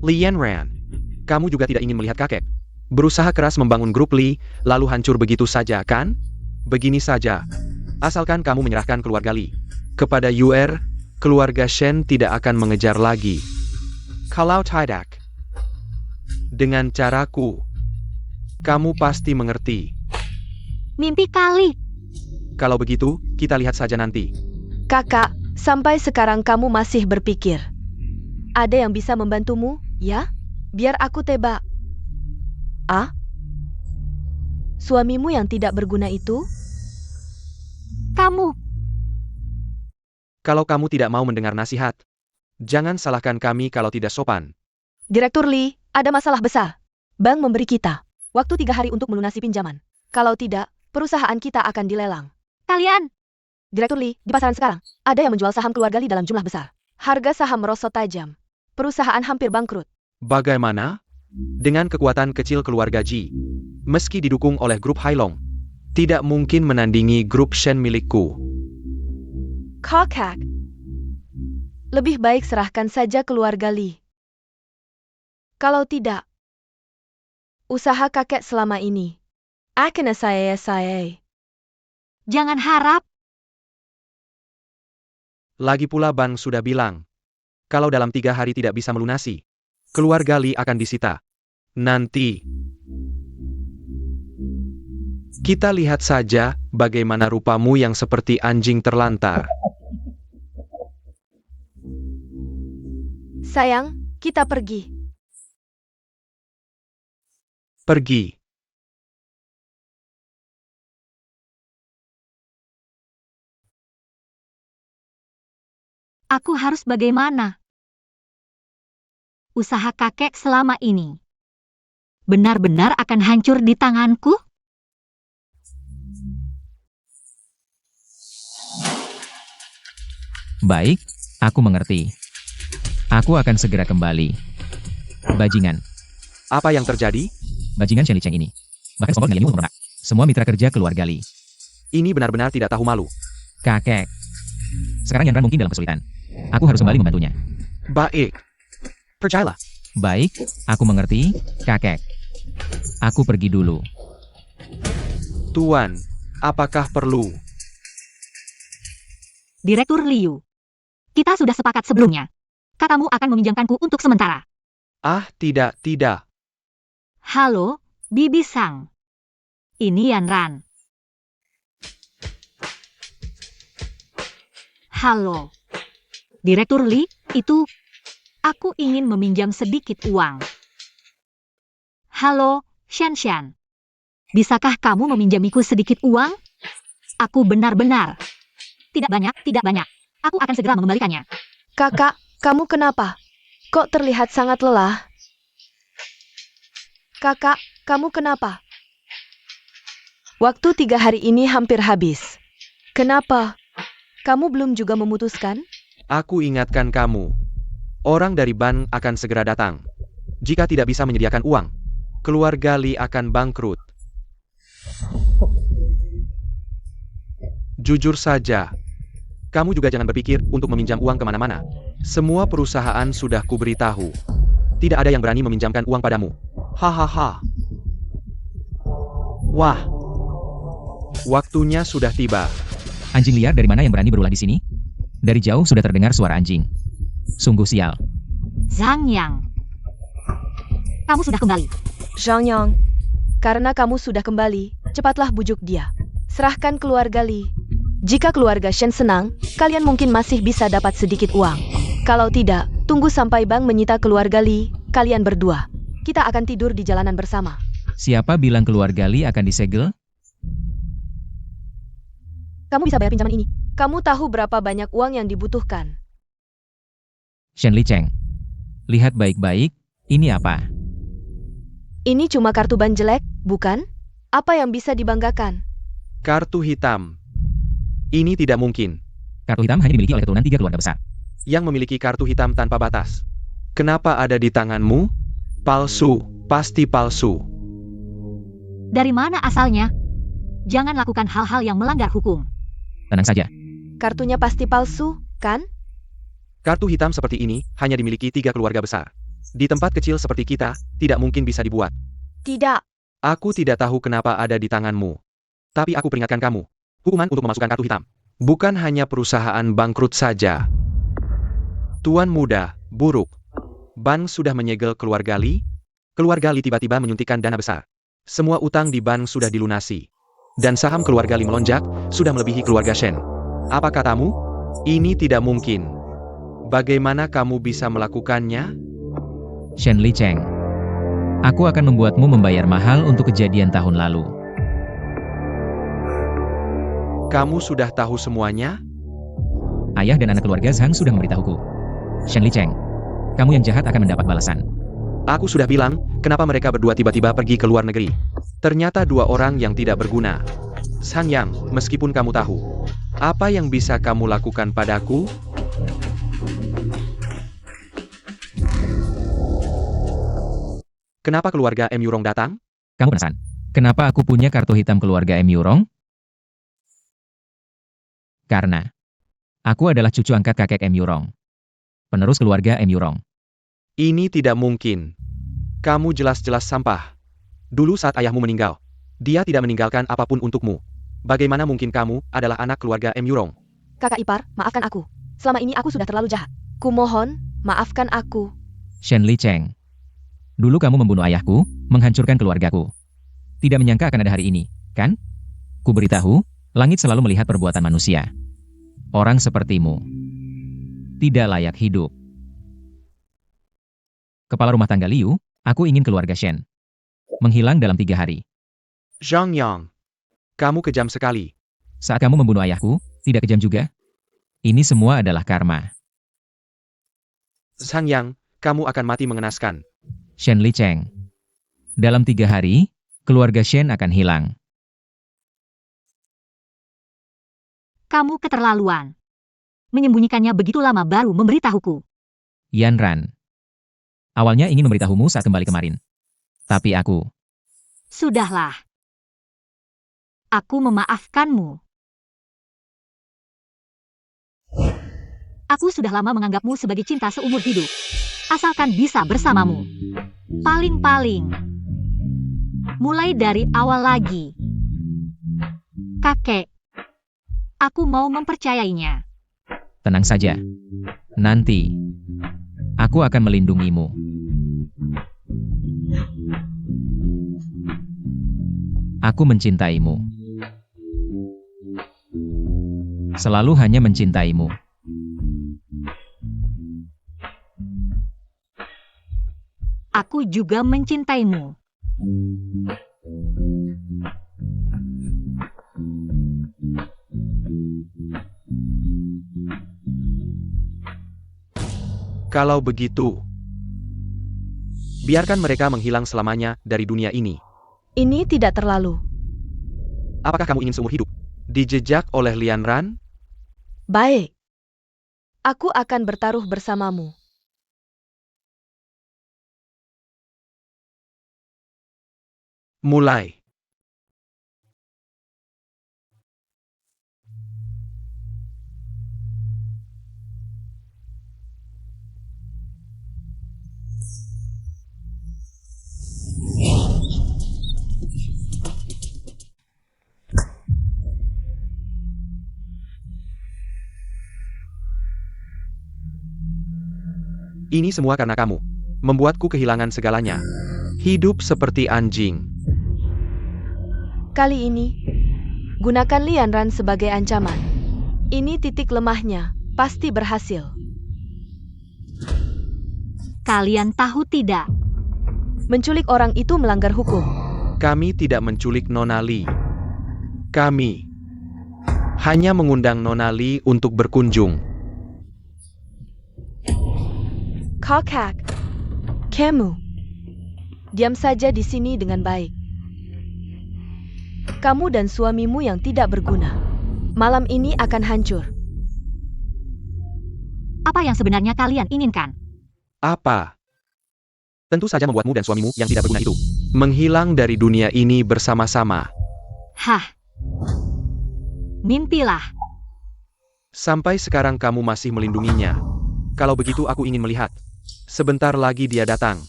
Li Yanran, kamu juga tidak ingin melihat kakek berusaha keras membangun grup Lee, lalu hancur begitu saja, kan? Begini saja, asalkan kamu menyerahkan keluarga Lee kepada UR, keluarga Shen tidak akan mengejar lagi. Kalau tidak, dengan caraku, kamu pasti mengerti. Mimpi kali. Kalau begitu, kita lihat saja nanti. Kakak, sampai sekarang kamu masih berpikir. Ada yang bisa membantumu, ya? Biar aku tebak. Ah? Suamimu yang tidak berguna itu? Kamu, Kalau kamu tidak mau mendengar nasihat, jangan salahkan kami kalau tidak sopan. Direktur Lee, ada masalah besar. Bank memberi kita waktu 3 hari untuk melunasi pinjaman. Kalau tidak, perusahaan kita akan dilelang. kalian, Direktur Lee, di pasaran sekarang, ada yang menjual saham keluarga Lee dalam jumlah besar. Harga saham merosot tajam. Perusahaan hampir bangkrut. Bagaimana? Dengan kekuatan kecil keluarga Ji, meski didukung oleh grup Hailong, tidak mungkin menandingi grup Shen milikku. Kakak. Lebih baik serahkan saja keluarga Lee. Kalau tidak, usaha kakek selama ini akan saya. jangan harap. Lagi pula bank sudah bilang, kalau dalam 3 hari tidak bisa melunasi, keluarga Lee akan disita. Nanti, kita lihat saja bagaimana rupamu yang seperti anjing terlantar. Sayang, kita pergi. Pergi. Aku harus bagaimana? Usaha kakek selama ini benar-benar akan hancur di tanganku? Baik, aku mengerti. Aku akan segera kembali. Bajingan. Apa yang terjadi? Bajingan Shen Licheng ini. Bahkan sombong dengan ilmu memberontak. Semua mitra kerja keluarga Lee. Ini benar-benar tidak tahu malu. Kakek. Sekarang Yan Ran mungkin dalam kesulitan. Aku harus kembali membantunya. Baik. Percayalah. Baik, aku mengerti, kakek. Aku pergi dulu. Tuan, apakah perlu? Direktur Liu, kita sudah sepakat sebelumnya. Katamu akan meminjamkanku untuk sementara. Ah, tidak. Halo, Bibi Sang. Ini Yan Ran. Halo. Direktur Lee, itu... Aku ingin meminjam sedikit uang. Halo, Shan. Bisakah kamu meminjamiku sedikit uang? Aku benar-benar. Tidak banyak. Aku akan segera mengembalikannya. Kakak, kamu kenapa? Kok terlihat sangat lelah? Kakak, kamu kenapa? Waktu 3 hari ini hampir habis. Kenapa? Kamu belum juga memutuskan? Aku ingatkan kamu. Orang dari bank akan segera datang. Jika tidak bisa menyediakan uang, keluarga Lee akan bangkrut. Jujur saja, kamu juga jangan berpikir untuk meminjam uang kemana-mana. Semua perusahaan sudah kuberitahu. Tidak ada yang berani meminjamkan uang padamu. Hahaha. Wah. Waktunya sudah tiba. Anjing liar dari mana yang berani berulah di sini? Dari jauh sudah terdengar suara anjing. Sungguh sial. Zhang Yang. Kamu sudah kembali. Zhang Yang, karena kamu sudah kembali, cepatlah bujuk dia. Serahkan keluarga Lee. Jika keluarga Shen senang, kalian mungkin masih bisa dapat sedikit uang. Kalau tidak, tunggu sampai bank menyita keluarga Lee, kalian berdua. Kita akan tidur di jalanan bersama. Siapa bilang keluarga Lee akan disegel? Kamu bisa bayar pinjaman ini. Kamu tahu berapa banyak uang yang dibutuhkan. Shen Licheng. Lihat baik-baik, ini apa? Ini cuma kartu ban jelek, bukan? Apa yang bisa dibanggakan? Kartu hitam. Ini tidak mungkin. Kartu hitam hanya dimiliki oleh keturunan 3 keluarga besar. Yang memiliki kartu hitam tanpa batas. Kenapa ada di tanganmu? Palsu, pasti palsu. Dari mana asalnya? Jangan lakukan hal-hal yang melanggar hukum. Tenang saja. Kartunya pasti palsu, kan? Kartu hitam seperti ini hanya dimiliki 3 keluarga besar. Di tempat kecil seperti kita, tidak mungkin bisa dibuat. Tidak. Aku tidak tahu kenapa ada di tanganmu. Tapi aku peringatkan kamu. Hukuman untuk memasukkan kartu hitam. Bukan hanya perusahaan bangkrut saja. Tuan muda, buruk. Bank sudah menyegel keluarga Lee. Keluarga Lee tiba-tiba menyuntikkan dana besar. Semua utang di bank sudah dilunasi. dan saham keluarga Li melonjak, sudah melebihi keluarga Shen. Apa katamu? Ini tidak mungkin. Bagaimana kamu bisa melakukannya? Shen Licheng. Aku akan membuatmu membayar mahal untuk kejadian tahun lalu. Kamu sudah tahu semuanya? Ayah dan anak keluarga Zhang sudah memberitahuku. Shen Licheng, kamu yang jahat akan mendapat balasan. Aku sudah bilang, kenapa mereka berdua tiba-tiba pergi ke luar negeri? Ternyata dua orang yang tidak berguna. Sang Yang, meskipun kamu tahu, apa yang bisa kamu lakukan padaku? Kenapa keluarga M. Yurong datang? Kamu penasaran? Kenapa aku punya kartu hitam keluarga M. Yurong? Karena aku adalah cucu angkat kakek M. Yurong. Penerus keluarga M. Yurong. Ini tidak mungkin. Kamu jelas-jelas sampah. Dulu saat ayahmu meninggal, dia tidak meninggalkan apapun untukmu. Bagaimana mungkin kamu adalah anak keluarga M. Yurong? Kakak ipar, maafkan aku. Selama ini aku sudah terlalu jahat. Kumohon, maafkan aku. Shen Licheng. Dulu kamu membunuh ayahku, menghancurkan keluargaku. Tidak menyangka akan ada hari ini, kan? Ku beritahu, langit selalu melihat perbuatan manusia. Orang sepertimu tidak layak hidup. Kepala rumah tangga Liu, aku ingin keluarga Shen menghilang dalam 3 hari. Zhang Yang, kamu kejam sekali. Saat kamu membunuh ayahku, tidak kejam juga? Ini semua adalah karma. Zhang Yang, kamu akan mati mengenaskan. Shen Licheng. Dalam 3 hari, keluarga Shen akan hilang. Kamu keterlaluan. Menyembunyikannya begitu lama baru memberitahuku. Yan Ran. Awalnya ingin memberitahumu saat kembali kemarin. Tapi aku. Sudahlah. Aku memaafkanmu. Aku sudah lama menganggapmu sebagai cinta seumur hidup. Asalkan bisa bersamamu. Paling-paling. Mulai dari awal lagi. Kakek. Aku mau mempercayainya. Tenang saja. Nanti, aku akan melindungimu. Aku mencintaimu. Selalu hanya mencintaimu. Aku juga mencintaimu. Kalau begitu, biarkan mereka menghilang selamanya dari dunia ini. Ini tidak terlalu. Apakah kamu ingin seumur hidup dijejak oleh Lian Ran? Baik. Aku akan bertaruh bersamamu. Mulai. Ini semua karena kamu. Membuatku kehilangan segalanya. Hidup seperti anjing. Kali ini, gunakan Lian Ran sebagai ancaman. Ini titik lemahnya, pasti berhasil. Kalian tahu tidak? Menculik orang itu melanggar hukum. Kami tidak menculik Nona Li. Kami hanya mengundang Nona Li untuk berkunjung. Kakak, kamu diam saja di sini dengan baik. Kamu dan suamimu yang tidak berguna, malam ini akan hancur. Apa yang sebenarnya kalian inginkan? Apa? Tentu saja membuatmu dan suamimu yang tidak berguna itu menghilang dari dunia ini bersama-sama. Hah. Mimpilah. Sampai sekarang kamu masih melindunginya. Kalau begitu aku ingin melihat. Sebentar lagi dia datang.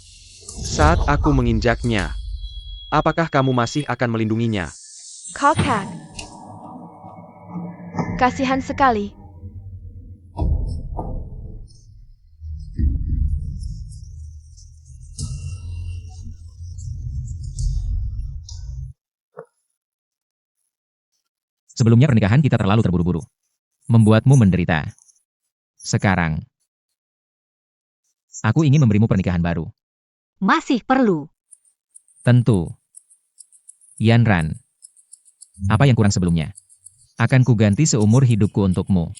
Saat aku menginjaknya, apakah kamu masih akan melindunginya? Kakak, kasihan sekali. Sebelumnya pernikahan kita terlalu terburu-buru. Membuatmu menderita. Sekarang, aku ingin memberimu pernikahan baru. Masih perlu. Tentu. Yanran. Apa yang kurang sebelumnya? Akan kuganti seumur hidupku untukmu.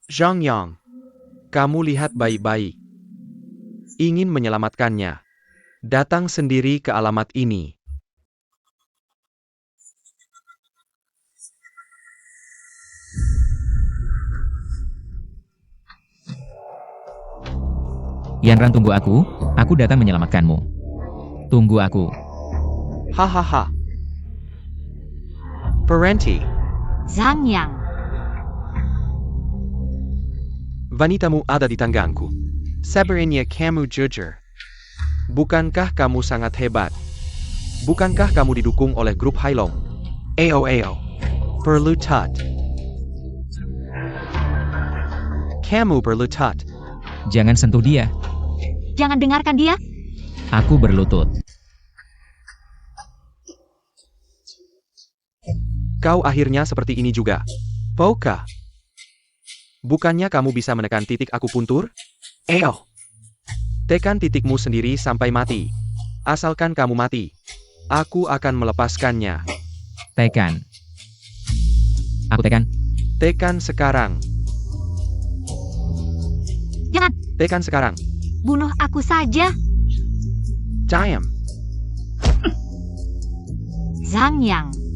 Zhang Yang, kamu lihat baik-baik. Ingin menyelamatkannya. Datang sendiri ke alamat ini. Yanran, tunggu aku datang menyelamatkanmu. Tunggu aku. Hahaha. Parenti, Zhang Yang. wanitamu ada di tanganku. Sebenarnya kamu jujur. Bukankah kamu sangat hebat? Bukankah kamu didukung oleh grup Hailong? Ao. Perlu tat. Kamu perlu tat. Jangan sentuh dia. Jangan dengarkan dia. Aku berlutut. Kau akhirnya seperti ini juga. Poka. Bukannya kamu bisa menekan titik akupuntur? Ao. Tekan titikmu sendiri sampai mati. Asalkan kamu mati, aku akan melepaskannya. Tekan. Aku tekan. Tekan sekarang. Jangan. Tekan sekarang. Bunuh aku saja. Jam. Zhang Yang.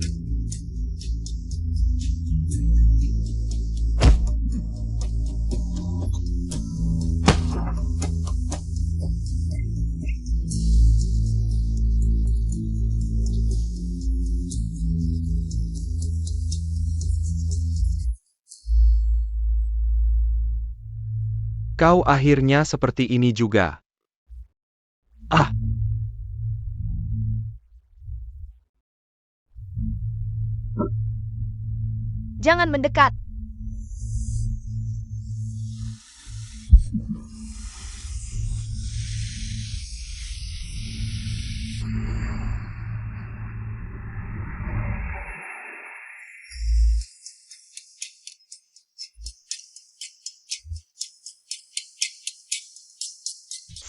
Kau akhirnya seperti ini juga. Ah. Jangan mendekat.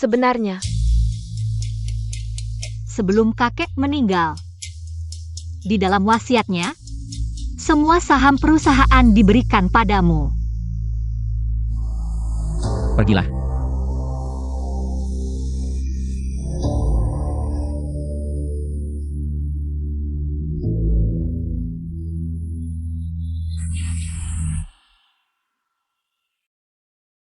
Sebenarnya, Sebelum kakek meninggal, di dalam wasiatnya, semua saham perusahaan diberikan padamu. Pergilah.